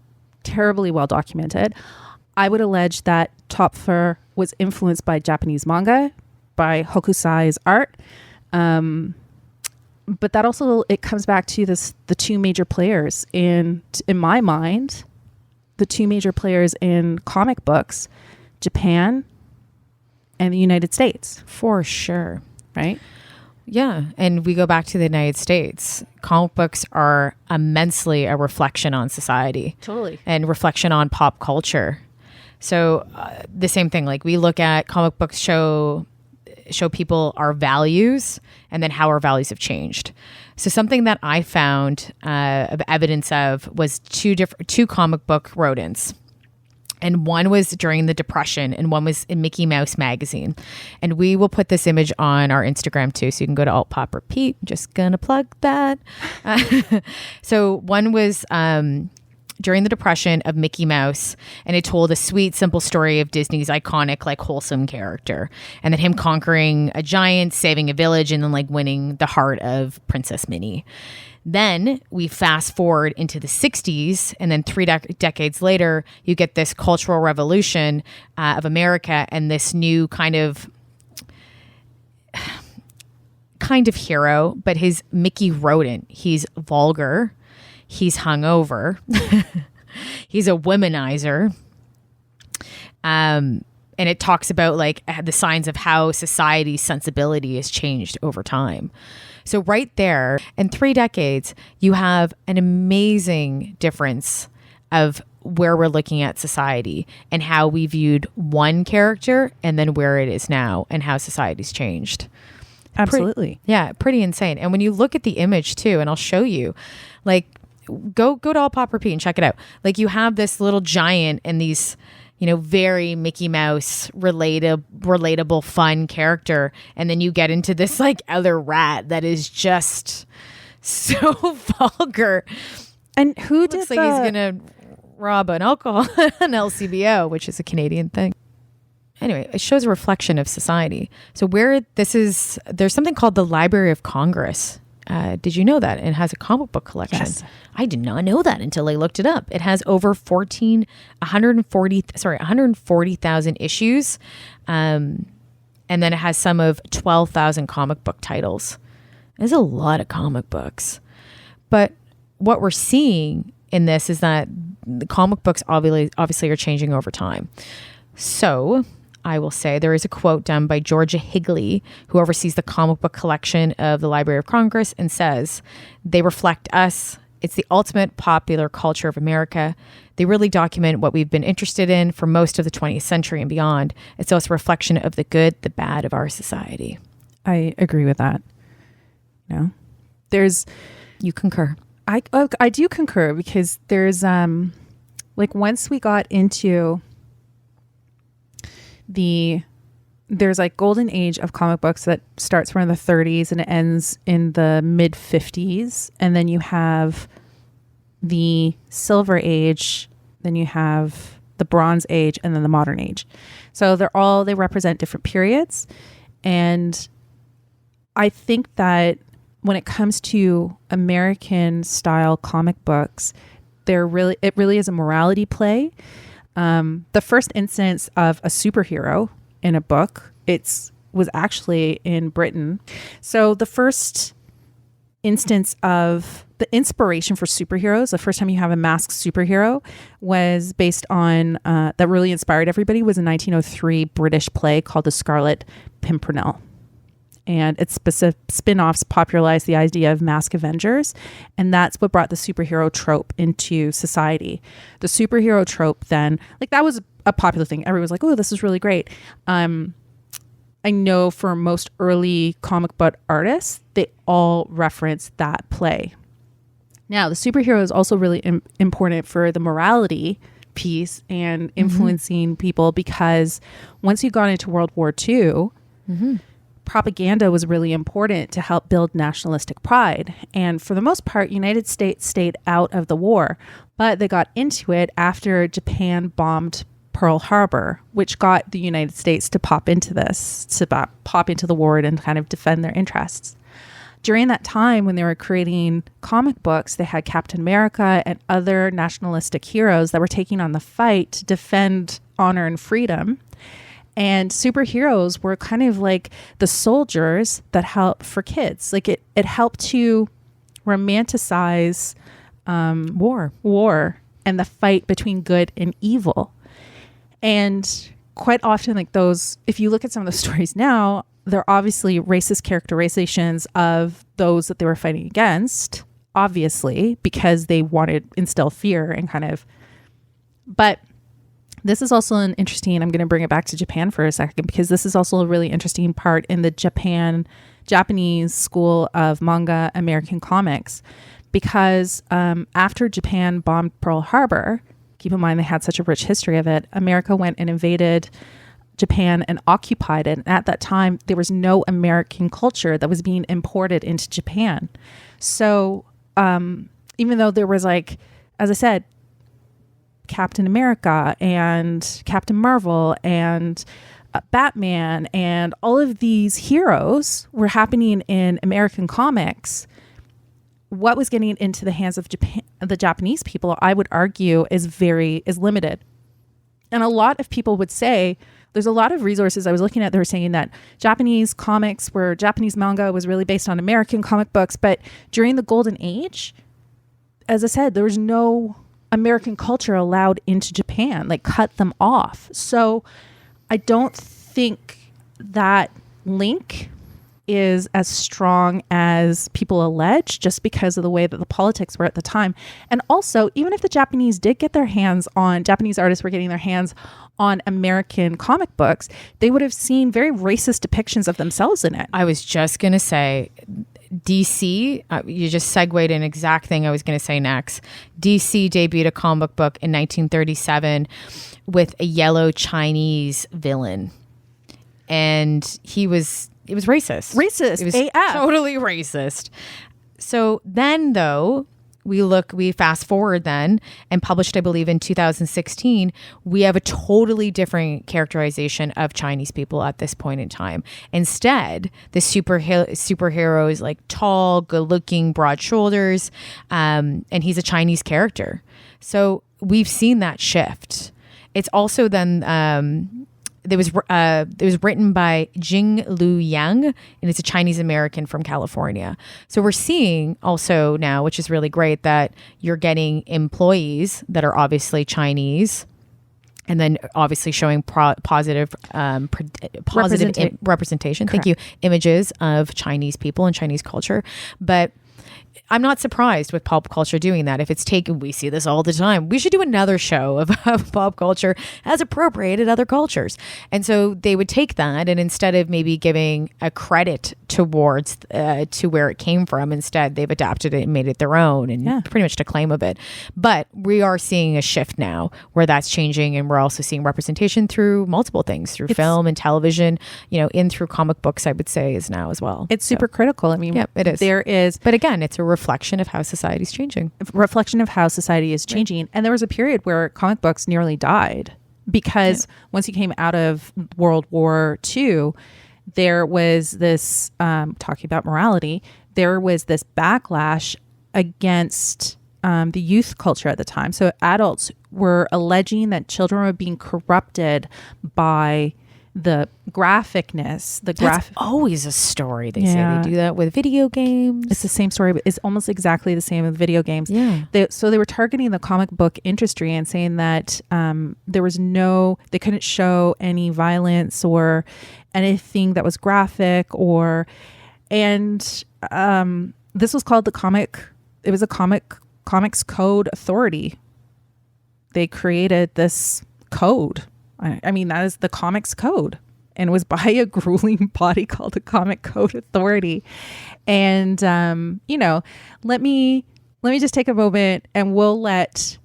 terribly well documented. I would allege that Töpfer was influenced by Japanese manga, by Hokusai's art. But that also, it comes back to the two major players in my mind, the two major players in comic books, Japan and the United States. For sure. Right? Yeah. And we go back to the United States. Comic books are immensely a reflection on society. Totally. And reflection on pop culture. So the same thing, like we look at comic books show people our values and then how our values have changed. So something that I found of evidence of was two comic book rodents. And one was during the Depression and one was in Mickey Mouse magazine. And we will put this image on our Instagram too. So you can go to Alt.Pop.Repeat. Just gonna plug that. So one was during the Depression of Mickey Mouse, and it told a sweet, simple story of Disney's iconic, like, wholesome character, and then him conquering a giant, saving a village, and then like winning the heart of Princess Minnie. Then we fast forward into the 60s, and then three decades later, you get this cultural revolution of America and this new kind of hero, but his Mickey rodent. He's vulgar. He's hungover. He's a womanizer. And it talks about like the signs of how society's sensibility has changed over time. So right there, in 3 decades, you have an amazing difference of where we're looking at society and how we viewed one character and then where it is now and how society's changed. Absolutely. Pretty insane. And when you look at the image too, and I'll show you, like, go to Alt.Pop.Repeat and check it out. Like, you have this little giant and these, you know, very Mickey Mouse relatable, fun character. And then you get into this like other rat that is just so vulgar. And who did looks like he's gonna rob an LCBO, which is a Canadian thing. Anyway, it shows a reflection of society. So there's something called the Library of Congress. Did you know that? It has a comic book collection. Yes. I did not know that until I looked it up. It has over 140,000 issues. And then it has some of 12,000 comic book titles. There's a lot of comic books. But what we're seeing in this is that the comic books obviously are changing over time. So I will say. There is a quote done by Georgia Higley, who oversees the comic book collection of the Library of Congress, and says, "They reflect us. It's the ultimate popular culture of America. They really document what we've been interested in for most of the 20th century and beyond. It's also a reflection of the good, the bad of our society." I agree with that. You concur. I do concur, because there's like once we got into there's like golden age of comic books that starts around the 30s and it ends in the mid 50s, and then you have the silver age, then you have the bronze age, and then the modern age. So they represent different periods, and I think that when it comes to American style comic books, it really is a morality play. The first instance of a superhero in a book, was actually in Britain. So the first instance of the inspiration for superheroes, the first time you have a masked superhero, was based on that really inspired everybody, was a 1903 British play called The Scarlet Pimpernel. And its specific spin-offs popularized the idea of masked Avengers, and that's what brought the superhero trope into society. The superhero trope then, like, that was a popular thing. Everyone was like, "Oh, this is really great." I know for most early comic book artists, they all reference that play. Now, the superhero is also really important for the morality piece and influencing people, because once you got into World War II, propaganda was really important to help build nationalistic pride. And for the most part, United States stayed out of the war, but they got into it after Japan bombed Pearl Harbor, which got the United States to pop into the war and kind of defend their interests. During that time, when they were creating comic books, they had Captain America and other nationalistic heroes that were taking on the fight to defend honor and freedom. And superheroes were kind of like the soldiers that help for kids. Like it helped to romanticize war and the fight between good and evil. And quite often, like those, if you look at some of the stories now, they're obviously racist characterizations of those that they were fighting against, obviously, because they wanted to instill fear and kind of, but this is also an interesting, I'm going to bring it back to Japan for a second, because this is also a really interesting part in the Japanese school of manga American comics, because after Japan bombed Pearl Harbor, keep in mind they had such a rich history of it, America went and invaded Japan and occupied it. And at that time, there was no American culture that was being imported into Japan. So even though there was, like, as I said, Captain America and Captain Marvel and Batman and all of these heroes were happening in American comics, what was getting into the hands of Japan, the Japanese people, I would argue, is limited. And a lot of people would say, there's a lot of resources I was looking at that were saying that Japanese manga was really based on American comic books. But during the Golden Age, as I said, there was no American culture allowed into Japan, like cut them off. So I don't think that link is as strong as people allege, just because of the way that the politics were at the time. And also, even if the Japanese artists were getting their hands on American comic books, they would have seen very racist depictions of themselves in it. I was just going to say, DC, you just segued an exact thing I was going to say next. DC debuted a comic book in 1937 with a yellow Chinese villain. And it was racist. Racist. It was AF. totally racist. So then, though, we fast forward then and published, I believe, in 2016, we have a totally different characterization of Chinese people at this point in time. Instead, the superhero is like tall, good looking, broad shoulders, and he's a Chinese character. So we've seen that shift. It's also then, it was written by Jing Lu Yang, and it's a Chinese American from California. So we're seeing also now, which is really great, that you're getting employees that are obviously Chinese and then obviously showing positive representation. Thank you. Images of Chinese people and Chinese culture. But I'm not surprised with pop culture doing that. If it's taken, we see this all the time. We should do another show of pop culture as appropriated other cultures. And so they would take that, and instead of maybe giving a credit towards to where it came from, instead they've adapted it and made it their own, and pretty much to claim of it. But we are seeing a shift now where that's changing, and we're also seeing representation through multiple things, through film and television, in through comic books, I would say, is now as well. It's super critical. I mean, it is. There is, but again, it's a reflection of how society's changing. Reflection of how society is changing. Right. And there was a period where comic books nearly died because once you came out of World War II, there was this, talking about morality, there was this backlash against the youth culture at the time. So adults were alleging that children were being corrupted by the graphicness, That's always a story. They say they do that with video games. It's the same story, but it's almost exactly the same with video games. Yeah. So they were targeting the comic book industry and saying that they couldn't show any violence or anything that was graphic and this was called it was a comics code authority. They created this code. I mean, that is the comics code, and it was by a grueling body called the Comic Code Authority. And, let me just take a moment, and we'll let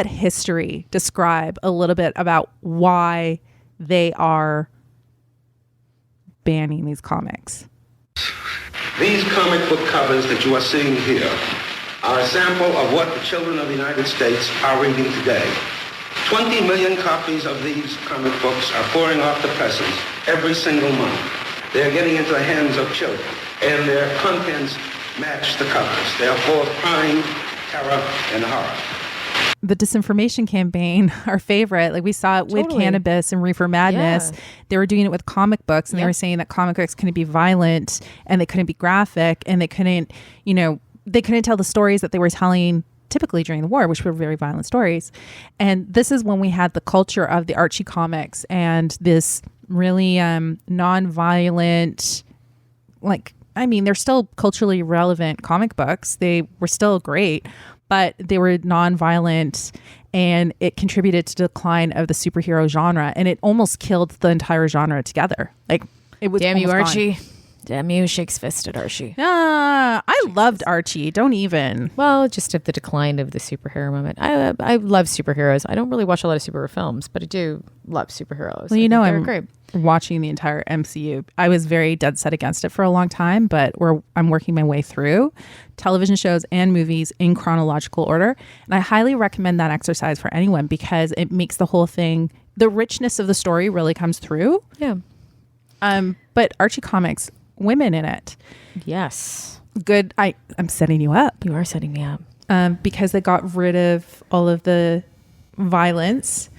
history describe a little bit about why they are banning these comics. These comic book covers that you are seeing here are a sample of what the children of the United States are reading today. 20 million copies of these comic books are pouring off the presses every single month. They're getting into the hands of children, and their contents match the covers. They are full of crime, terror, and horror. The disinformation campaign, our favorite, like we saw it with cannabis and reefer madness. They were doing it with comic books, and they were saying that comic books couldn't be violent and they couldn't be graphic, and they couldn't tell the stories that they were telling typically during the war, which were very violent stories. And this is when we had the culture of the Archie comics and this really non-violent, they're still culturally relevant comic books. They were still great, but they were non-violent, and it contributed to the decline of the superhero genre, and it almost killed the entire genre together. It was damn you, Archie. Gone. Damn you, shakes fist at Archie. I loved Archie. Don't even. Well, just of the decline of the superhero moment. I love superheroes. I don't really watch a lot of superhero films, but I do love superheroes. Well, I'm great. Watching the entire MCU. I was very dead set against it for a long time, but I'm working my way through television shows and movies in chronological order. And I highly recommend that exercise for anyone because it makes the whole thing, the richness of the story really comes through. Yeah. But Archie comics, women in it. Yes. Good. I'm setting you up. You are setting me up. Because they got rid of all of the violence,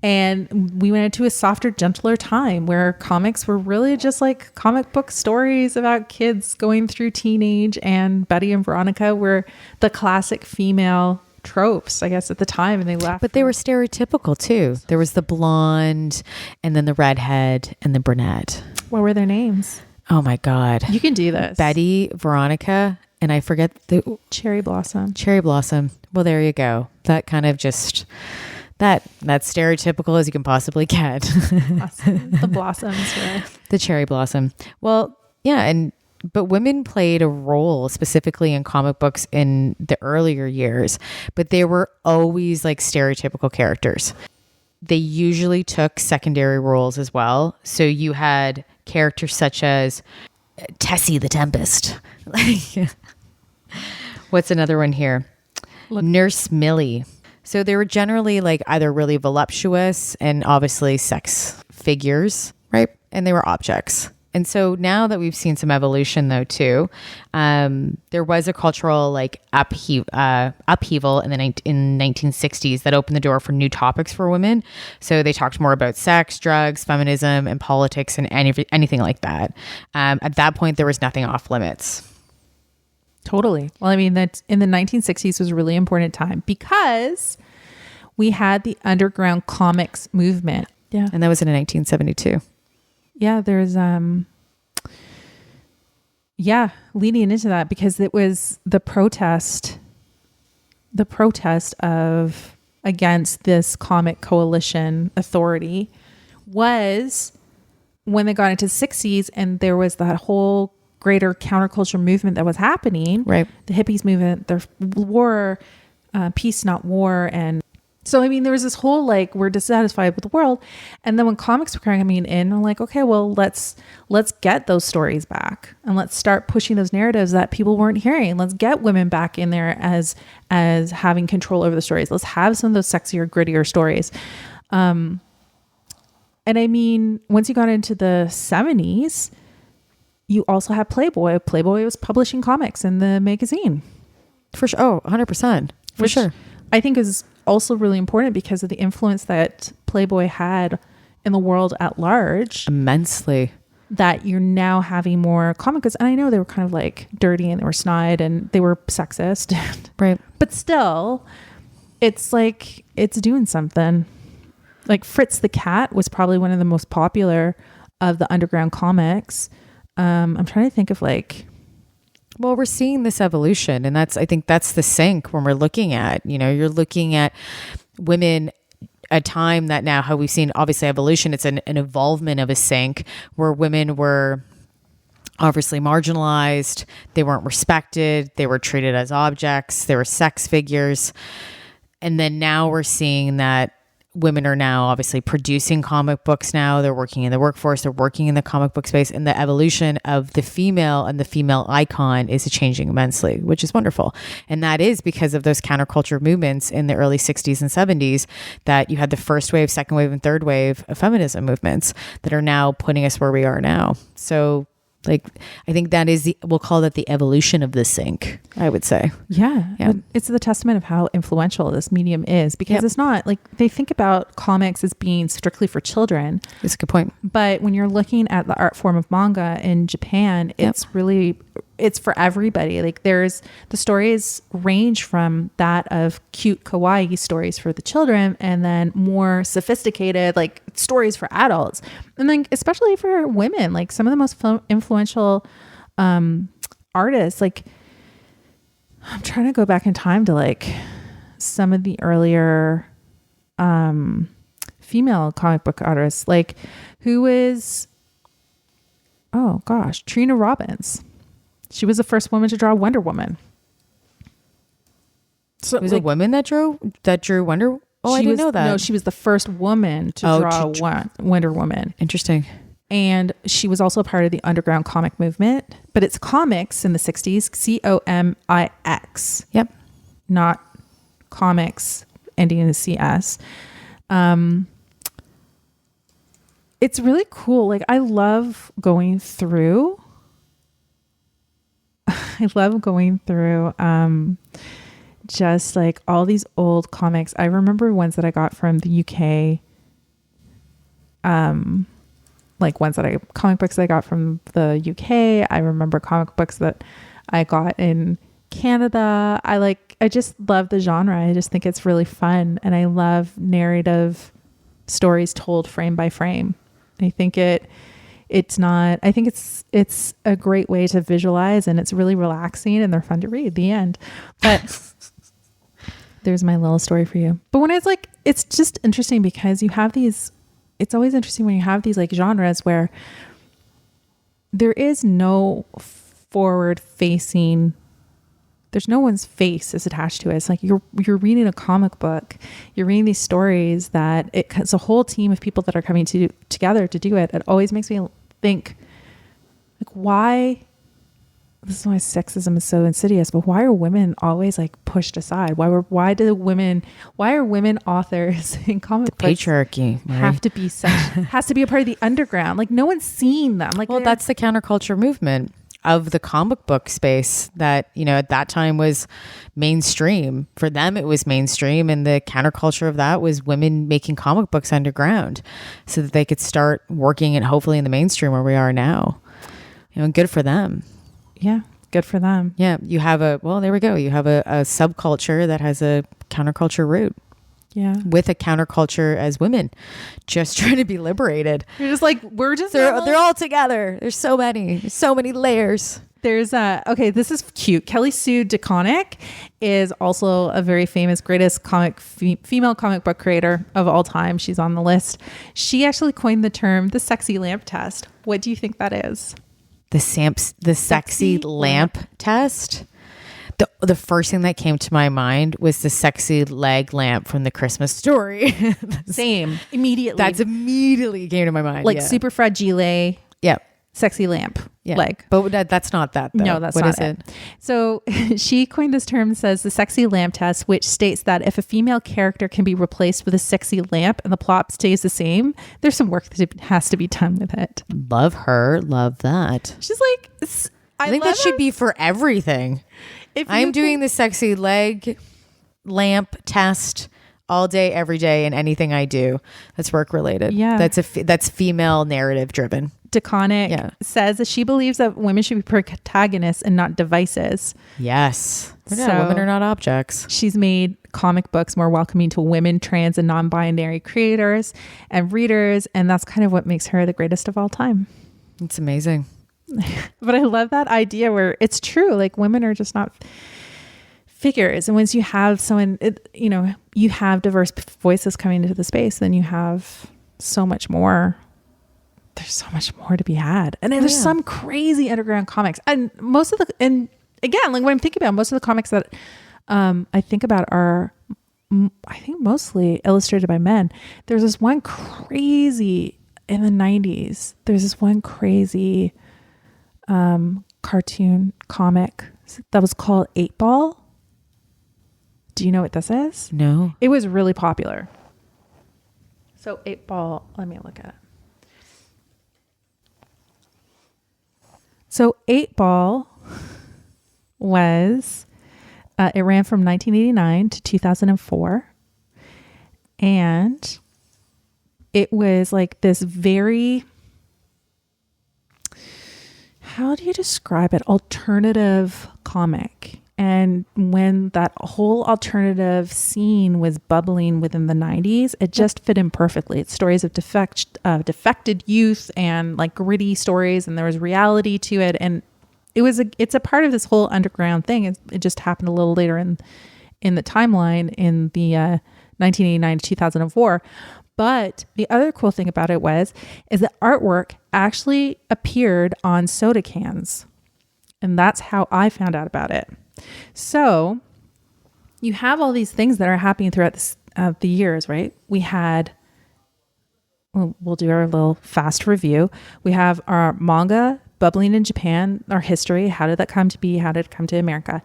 and we went into a softer, gentler time where comics were really just like comic book stories about kids going through teenage, and Betty and Veronica were the classic female tropes, I guess, at the time, and they laughed. But they were stereotypical too. There was the blonde, and then the redhead, and the brunette. What were their names? Oh my God. You can do this. Betty, Veronica, and I forget the Cherry Blossom. Cherry Blossom. Well, there you go. That kind of just that's stereotypical as you can possibly get. The blossoms were the cherry blossom. Well, yeah, but women played a role specifically in comic books in the earlier years, but they were always like stereotypical characters. They usually took secondary roles as well. So you had characters such as Tessie the Tempest. What's another one here? Nurse Millie. So they were generally like either really voluptuous and obviously sex figures, right? And they were objects. And so now that we've seen some evolution though too, there was a cultural like upheaval in the 1960s that opened the door for new topics for women. So they talked more about sex, drugs, feminism, and politics, and anything like that. At that point, there was nothing off limits. Totally. Well, I mean, that in the 1960s was a really important time because we had the underground comics movement. Yeah. And that was in 1972. Yeah, there's leading into that, because it was the protest of against this comic coalition authority was when they got into the 60s, and there was that whole greater counterculture movement that was happening. Right. The hippies movement, the war, peace not war. And so, I mean, there was this whole, like, we're dissatisfied with the world. And then when comics were coming in, I'm like, okay, well, let's get those stories back, and let's start pushing those narratives that people weren't hearing. Let's get women back in there as having control over the stories. Let's have some of those sexier, grittier stories. And I mean, once you got into the 70s, you also had Playboy. Playboy was publishing comics in the magazine. For sure. Oh, 100%. For sure. I think is also really important because of the influence that Playboy had in the world at large. Immensely. That you're now having more comic books. And I know they were kind of like dirty and they were snide and they were sexist. Right. But still, it's like, it's doing something. Like Fritz the Cat was probably one of the most popular of the underground comics. I'm trying to think of like... Well, we're seeing this evolution, and I think that's the sink when we're looking at, you're looking at women, a time that now how we've seen obviously evolution, it's an evolvement of a sink where women were obviously marginalized, they weren't respected, they were treated as objects, they were sex figures. And then now we're seeing that women are now obviously producing comic books now. They're working in the workforce. They're working in the comic book space. And the evolution of the female and the female icon is changing immensely, which is wonderful. And that is because of those counterculture movements in the early 60s and 70s that you had the first wave, second wave, and third wave of feminism movements that are now putting us where we are now. So like, I think that is we'll call that the evolution of the sink, I would say. Yeah. It's the testament of how influential this medium is, because it's not like they think about comics as being strictly for children. It's a good point. But when you're looking at the art form of manga in Japan, it's really, it's for everybody. Like the stories range from that of cute kawaii stories for the children, and then more sophisticated like stories for adults. And then especially for women, like some of the most influential artists, like I'm trying to go back in time to like some of the earlier female comic book artists, like who is, oh gosh, Trina Robbins. She was the first woman to draw Wonder Woman. So it was a woman that drew Wonder. Oh, I didn't know that. No, she was the first woman to draw Wonder Woman. Interesting. And she was also part of the underground comic movement, but it's comics in the 60s, COMIX. Yep. Not comics ending in a CS. It's really cool. Like I love going through just like all these old comics. I remember ones that I got from the UK, like comic books that I got from the UK. I remember comic books that I got in Canada. I just love the genre. I just think it's really fun, and I love narrative stories told frame by frame. I think it's a great way to visualize, and it's really relaxing, and they're fun to read. The end. But there's my little story for you. But when it's just interesting because you have these, it's always interesting when you have these like genres where there is no forward facing, there's no one's face is attached to it. It's like you're reading a comic book, you're reading these stories that it's a whole team of people that are coming together to do it. It always makes me think, like, why, this is why sexism is so insidious, but why are women always like pushed aside? Why are women authors in comic books patriarchy have to be has to be a part of the underground? Like no one's seeing them. Like, well, that's the counterculture movement of the comic book space that, at that time was mainstream. For them, it was mainstream. And the counterculture of that was women making comic books underground so that they could start working and hopefully in the mainstream where we are now. And good for them. Yeah. Good for them. Yeah. You have there we go. You have a subculture that has a counterculture root. Yeah. with a counterculture as women, just trying to be liberated. You're just like, we're just They're all together. There's so many layers. There's okay, this is cute. Kelly Sue DeConnick is also a very famous, greatest female comic book creator of all time. She's on the list. She actually coined the term the sexy lamp test. What do you think that is? The sexy lamp test. The first thing that came to my mind was the sexy leg lamp from the Christmas Story. Same. Immediately. That's immediately came to my mind. Like yeah. super fragile. Yeah. Sexy lamp. Yeah. Like, but that's not that though. No, that's what not is it. So she coined this term, says the sexy lamp test, which states that if a female character can be replaced with a sexy lamp and the plot stays the same, there's some work that has to be done with it. Love her. Love that. She's like, I think that should be for everything. I'm doing the sexy leg lamp test all day, every day, in anything I do that's work related. Yeah. That's female narrative driven. DeConnick says that she believes that women should be protagonists and not devices. Yes. So women are not objects. She's made comic books more welcoming to women, trans, and non-binary creators and readers, and that's kind of what makes her the greatest of all time. It's amazing. But I love that idea where it's true. Like, women are just not figures. And once you have someone, you have diverse voices coming into the space, then you have so much more. There's so much more to be had. And there's some crazy underground comics. And and again, like when I'm thinking about most of the comics that I think about are, I think mostly illustrated by men. There's this one crazy in the 90s. There's this one crazy cartoon comic that was called 8-Ball. Do you know what this is? No. It was really popular. So 8-Ball, let me look at it. So 8-Ball was, it ran from 1989 to 2004. And it was like this very, how do you describe it? Alternative comic. And when that whole alternative scene was bubbling within the 90s, it just fit in perfectly. It's stories of defected youth and like gritty stories, and there was reality to it. And it's a part of this whole underground thing. It just happened a little later in the timeline in the 1989 to 2004. But the other cool thing about it is that artwork actually appeared on soda cans. And that's how I found out about it. So you have all these things that are happening throughout the years, right? We had, we'll do our little fast review. We have our manga bubbling in Japan, our history. How did that come to be? How did it come to America?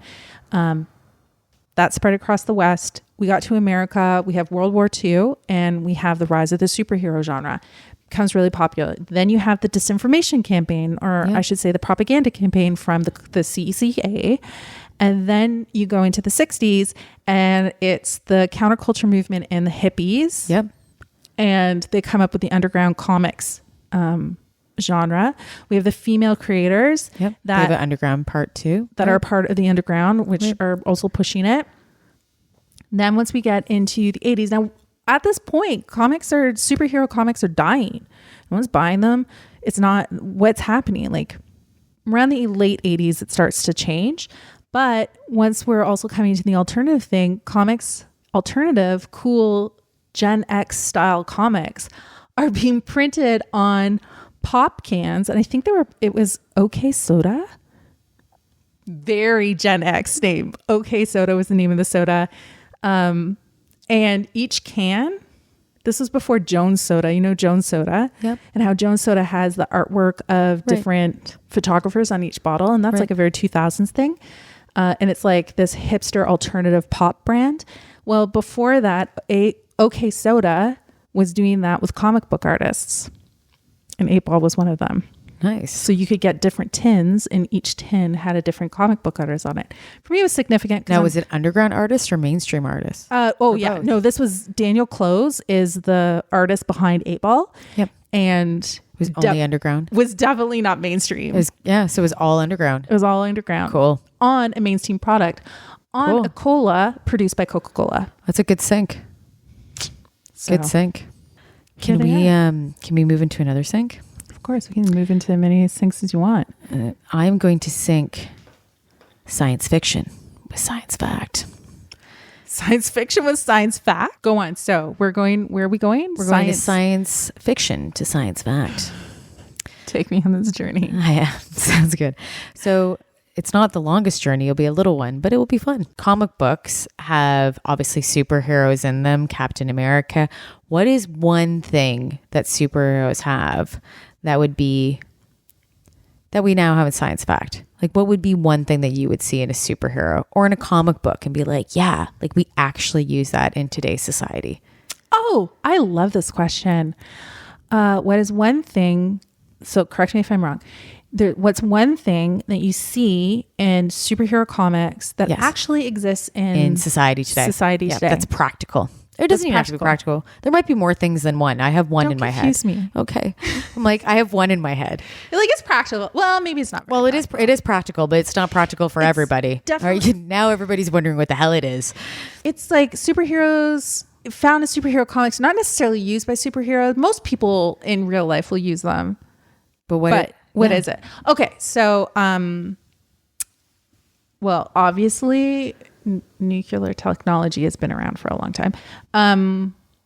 That spread across the West. We got to America. We have World War II, and we have the rise of the superhero genre. Becomes really popular. Then you have the disinformation campaign, or I should say the propaganda campaign from the CCA. And then you go into the 60s, and it's the counterculture movement and the hippies. Yep. And they come up with the underground comics genre. We have the female creators. Yep. They have an underground part too. That are part of the underground, which are also pushing it. Then once we get into the 80s, now at this point, superhero comics are dying. No one's buying them. It's not what's happening. Like around the late 80s, it starts to change. But once we're also coming to the alternative thing, alternative, cool Gen X style comics are being printed on pop cans. And I think it was OK Soda. Very Gen X name. OK Soda was the name of the soda. And each can, this was before Jones Soda, Jones Soda, and how Jones Soda has the artwork of different photographers on each bottle. And that's like a very 2000s thing. And it's like this hipster alternative pop brand. Well, before that, OK Soda was doing that with comic book artists. And 8-Ball was one of them. Nice. So you could get different tins, and each tin had a different comic book artist on it. For me, it was significant. Now, was it underground artists or mainstream artists? Both. No, this was Daniel Close is the artist behind 8-Ball. Yep. And it was only underground. Was definitely not mainstream. So it was all underground. It was all underground. Cool. On a mainstream product. On a cola produced by Coca-Cola. That's a good sync. Good sync. Here they Can we move into another sync? Of course, we can move into as many syncs as you want. I'm going to sync science fiction with science fact. Science fiction with science fact. Go on. So we're going. Where are we going? We're going to science fiction to science fact. Take me on this journey. Yeah, sounds good. So it's not the longest journey. It'll be a little one, but it will be fun. Comic books have obviously superheroes in them. Captain America. What is one thing that superheroes have that would be that we now have in science fact? Like, what would be one thing that you would see in a superhero or in a comic book and be like, yeah, like we actually use that in today's society? Oh, I love this question. What is one thing? So correct me if I'm wrong. What's one thing that you see in superhero comics that actually exists in society today? Today. That's practical. It doesn't even have to be practical. There might be more things than one. I have one in my head. Don't confuse me. Okay. I'm like, I have one in my head. Like, it's practical. Well, maybe it's not. Well, it is practical, but it's not practical for everybody. Definitely. Now everybody's wondering what the hell it is. It's like superheroes found in superhero comics, not necessarily used by superheroes. Most people in real life will use them. But what is it? Okay. So, well, obviously nuclear technology has been around for a long time.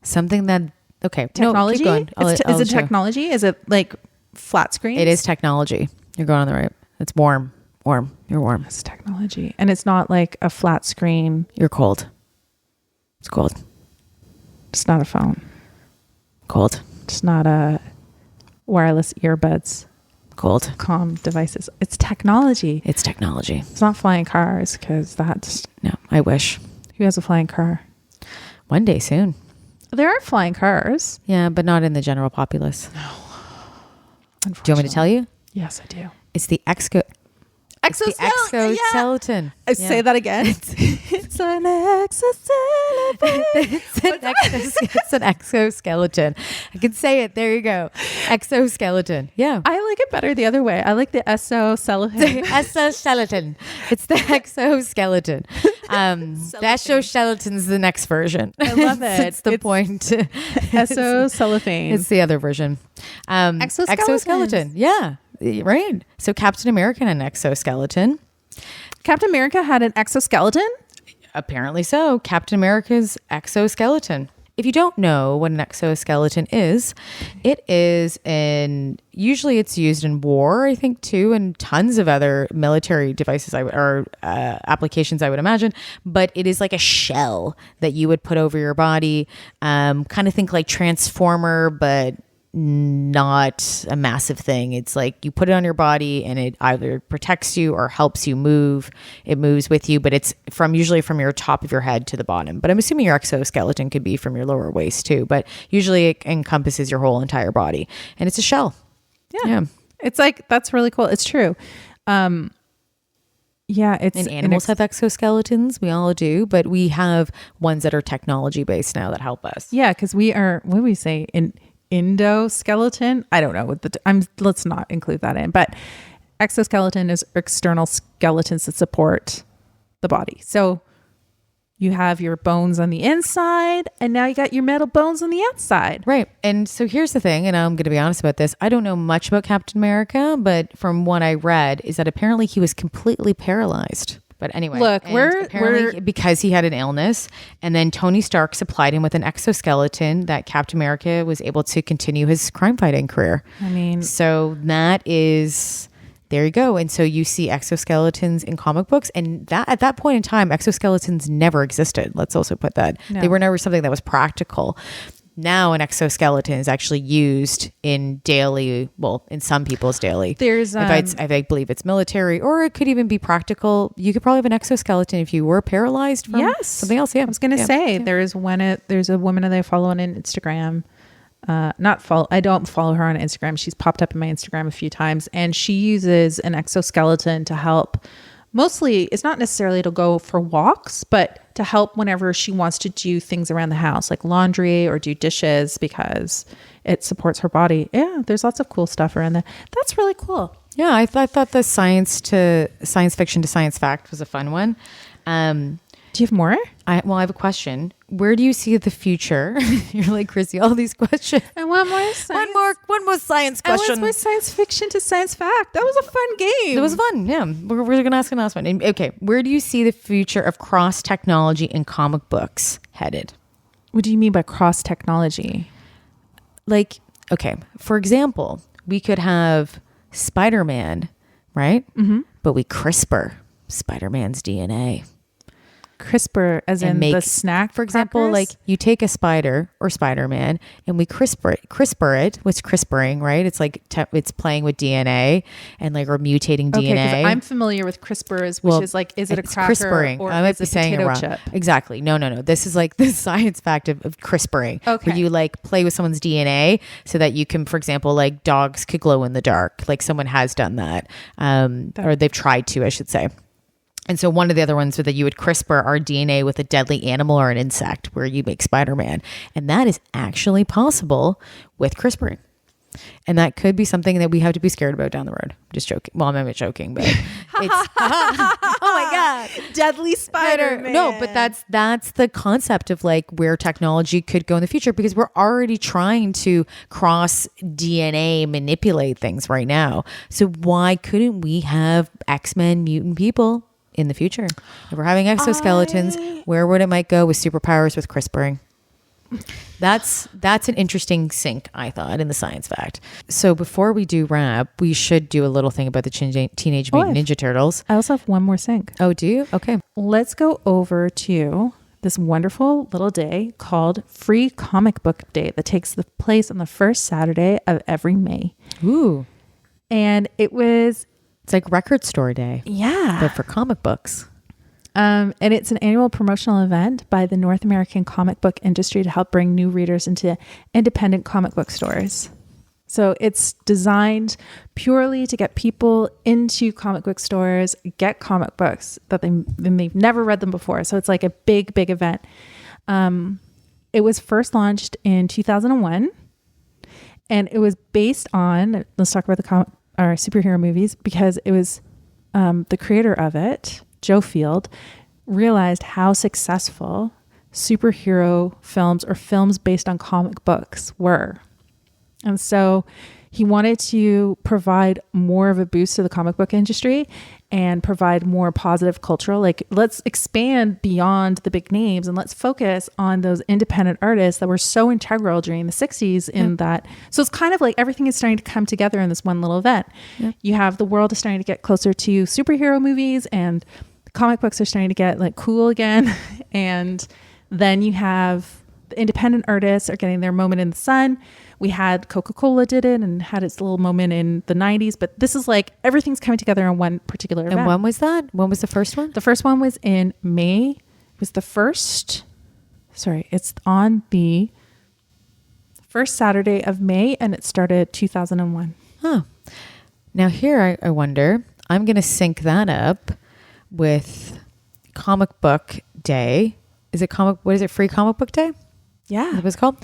Something that, okay. Technology? No, keep going. Is it technology? Is it like flat screen? It is technology. You're going on the right. It's warm. You're warm. It's technology. And it's not like a flat screen. You're cold. It's cold. It's not a phone. Cold. It's not a wireless earbuds. Cold. Comm devices. It's technology. It's technology. It's not flying cars because that's... No, I wish. Who has a flying car? One day soon. There are flying cars. Yeah, but not in the general populace. No. Do you want me to tell you? Yes, I do. It's the exoskeleton. I say that again. It's an exoskeleton. It's an exoskeleton. I can say it. There you go. Exoskeleton. Yeah. I like it better the other way. I like the exoskeleton. Exoskeleton. It's the exoskeleton. The exoskeleton's the next version. I love it. It's the point. Exocellophane. It's the other version. Exoskeleton. Yeah. Right. So Captain America had an exoskeleton. Captain America had an exoskeleton? Apparently so. Captain America's exoskeleton. If you don't know what an exoskeleton is, it is usually it's used in war, I think, too, and tons of other military devices or applications, I would imagine. But it is like a shell that you would put over your body. Kind of think like Transformer, but not a massive thing. It's like you put it on your body and it either protects you or helps you move. It moves with you, but it's usually from your top of your head to the bottom. But I'm assuming your exoskeleton could be from your lower waist too, but usually it encompasses your whole entire body and it's a shell. Yeah. It's like, that's really cool. It's true. Yeah, it's and animals have exoskeletons. We all do, but we have ones that are technology based now that help us. Yeah, because we are, what do we say, endoskeleton? I don't know what let's not include that in, but exoskeleton is external skeletons that support the body. So you have your bones on the inside and now you got your metal bones on the outside. Right. And so here's the thing, and I'm going to be honest about this. I don't know much about Captain America, but from what I read is that apparently he was completely paralyzed. But anyway, look, because he had an illness, and then Tony Stark supplied him with an exoskeleton that Captain America was able to continue his crime fighting career. I mean, so that is, there you go. And so you see exoskeletons in comic books, and that at that point in time, exoskeletons never existed. Let's also put that. No. They were never something that was practical. Now an exoskeleton is actually used in some people's daily. There's, I believe it's military, or it could even be practical. You could probably have an exoskeleton if you were paralyzed from something else. Yeah, I was going to say there's a woman that I follow on Instagram. I don't follow her on Instagram. She's popped up in my Instagram a few times, and she uses an exoskeleton to help. Mostly, it's not necessarily to go for walks, but to help whenever she wants to do things around the house, like laundry or do dishes, because it supports her body. Yeah, there's lots of cool stuff around there. That's really cool. Yeah, I thought the science fiction to science fact was a fun one. Do you have more? I have a question. Where do you see the future? You're like, Chrissy, all these questions. And one more science. One more science And question. one more science fiction to science fact. That was a fun game. It was fun. Yeah. We're going to ask an last one. Okay. Where do you see the future of cross technology in comic books headed? What do you mean by cross technology? Like, okay, for example, we could have Spider-Man, right? Mm-hmm. But we CRISPR Spider-Man's DNA. CRISPR, as in the snack, for example, crackers? like you take a spider or Spider-Man and we CRISPR it. What's CRISPRing, right? It's like it's playing with DNA and like we're mutating Okay, 'cause DNA. I'm familiar with CRISPRs, which is like, is it a it's cracker CRISPRing. or I might is be it saying it potato wrong. chip? Exactly. No. This is like the science fact of CRISPRing. Okay. Where you like play with someone's DNA so that you can, for example, like dogs could glow in the dark. Like someone has done that, or they've tried to, I should say. And so one of the other ones that you would CRISPR our DNA with a deadly animal or an insect where you make Spider-Man. And that is actually possible with CRISPRing. And that could be something that we have to be scared about down the road. Just joking. Well, I'm not joking, but it's oh my God. Deadly Spider-Man. No, but that's the concept of like where technology could go in the future, because we're already trying to cross DNA manipulate things right now. So why couldn't we have X-Men mutant people in the future? If we're having exoskeletons, where would it might go with superpowers with CRISPRing? That's an interesting sync, I thought, in the science fact. So before we do wrap, we should do a little thing about the Teenage Mutant Ninja Turtles. I also have one more sync. Oh, do you? Okay. Let's go over to this wonderful little day called Free Comic Book Day that takes place on the first Saturday of every May. Ooh. And it's like Record Store Day. Yeah. But for comic books. And it's an annual promotional event by the North American comic book industry to help bring new readers into independent comic book stores. So it's designed purely to get people into comic book stores, get comic books that they've never read them before. So it's like a big, big event. It was first launched in 2001, and it was based on, let's talk about our superhero movies, because it was the creator of it, Joe Field, realized how successful superhero films or films based on comic books were. And so he wanted to provide more of a boost to the comic book industry and provide more positive cultural, like let's expand beyond the big names and let's focus on those independent artists that were so integral during the 60s in that. So it's kind of like everything is starting to come together in this one little event. Yep. You have the world is starting to get closer to superhero movies, and comic books are starting to get like cool again. And then you have the independent artists are getting their moment in the sun. We had Coca-Cola did it and had its little moment in the 90s, but this is like everything's coming together in one particular event. And when was that? When was the first one? The first one was in May. It was the first, it's on the first Saturday of May, and it started 2001. Huh. Now here I wonder, I'm going to sync that up with Comic Book Day. What is it? Free Comic Book Day? Yeah. Is that what it's called?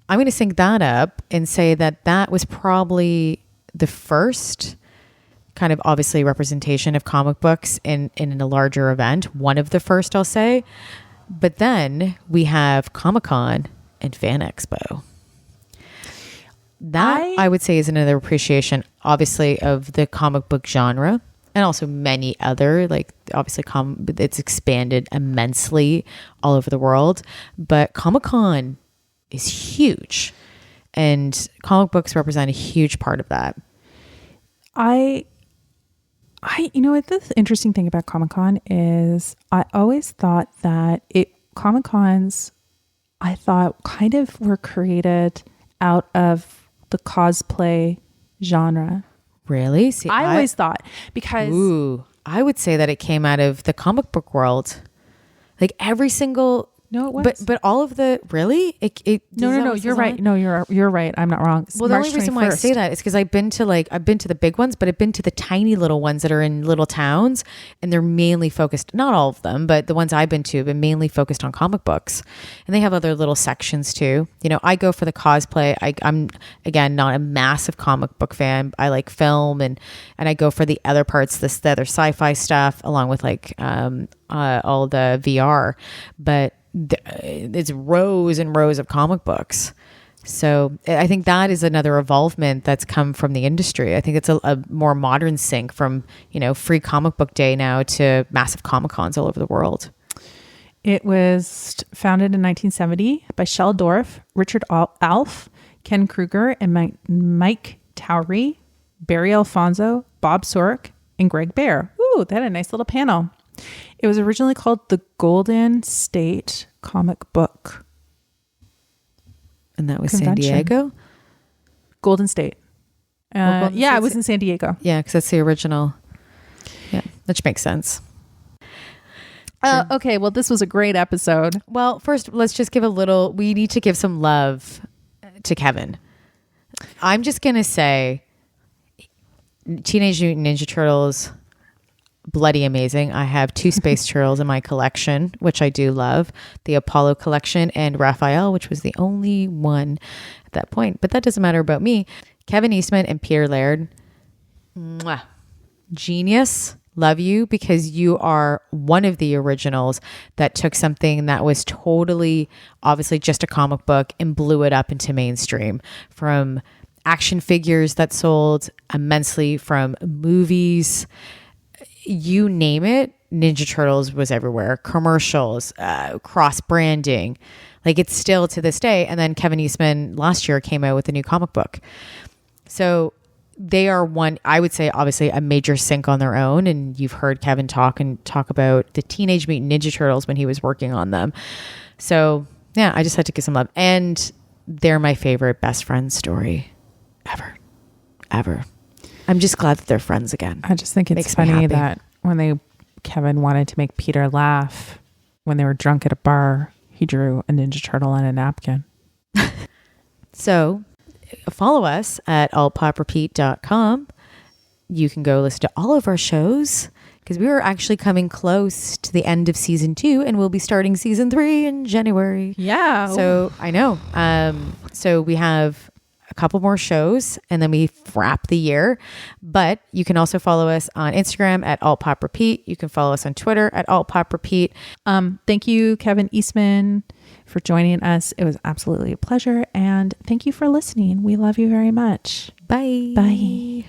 I'm going to sync that up and say that was probably the first kind of obviously representation of comic books in a larger event. One of the first, I'll say. But then we have Comic-Con and Fan Expo. That I would say is another appreciation, obviously, of the comic book genre. And also many other, like obviously it's expanded immensely all over the world. But Comic-Con is huge. And comic books represent a huge part of that. You know what, the interesting thing about Comic-Con is I always thought that Comic-Cons, I thought kind of were created out of the cosplay genre. Really? See, I always thought, because I would say that it came out of the comic book world. Like every single No, it was. But all of the really No. You're right. No, you're right. I'm not wrong. Well, the only reason why I say that is because I've been to the big ones, but I've been to the tiny little ones that are in little towns, and they're mainly focused. Not all of them, but the ones I've been to have been mainly focused on comic books, and they have other little sections too. You know, I go for the cosplay. I'm again not a massive comic book fan. I like film, and I go for the other parts, the other sci-fi stuff, along with like all the VR, but. It's rows and rows of comic books. So I think that is another evolvement that's come from the industry. I think it's a more modern sync from, free comic book day now to massive Comic Cons all over the world. It was founded in 1970 by Shel Dorf, Richard Alf, Ken Kruger, and Mike Towery, Barry Alfonso, Bob Sork, and Greg Bear. Ooh, they had a nice little panel. It was originally called the Golden State Comic Book. And that was Convention. San Diego? Golden State. Golden it was in San Diego. Yeah, because that's the original. Yeah, which makes sense. Okay, well, this was a great episode. Well, first, let's just we need to give some love to Kevin. I'm just going to say Teenage Mutant Ninja Turtles, bloody amazing. I have 2 Space Turtles in my collection, which I do love. The Apollo collection and Raphael, which was the only one at that point. But that doesn't matter about me. Kevin Eastman and Peter Laird. Mwah. Genius. Love you, because you are one of the originals that took something that was totally, obviously just a comic book and blew it up into mainstream. From action figures that sold immensely, from movies, you name it, Ninja Turtles was everywhere. Commercials, cross branding, like it's still to this day. And then Kevin Eastman last year came out with a new comic book. So they are one, I would say, obviously a major sync on their own. And you've heard Kevin talk about the Teenage Mutant Ninja Turtles when he was working on them. So yeah, I just had to give some love. And they're my favorite best friend story ever. I'm just glad that they're friends again. I just think it's funny that when Kevin wanted to make Peter laugh when they were drunk at a bar, he drew a Ninja Turtle on a napkin. So follow us at Alt.Pop.Repeat.com. You can go listen to all of our shows, because we are actually coming close to the end of season 2, and we'll be starting season 3 in January. Yeah. So I know. So we have a couple more shows, and then we wrap the year. But you can also follow us on Instagram at Alt.Pop.Repeat. You can follow us on Twitter at Alt.Pop.Repeat. Thank you, Kevin Eastman, for joining us. It was absolutely a pleasure. And thank you for listening. We love you very much. Bye. Bye.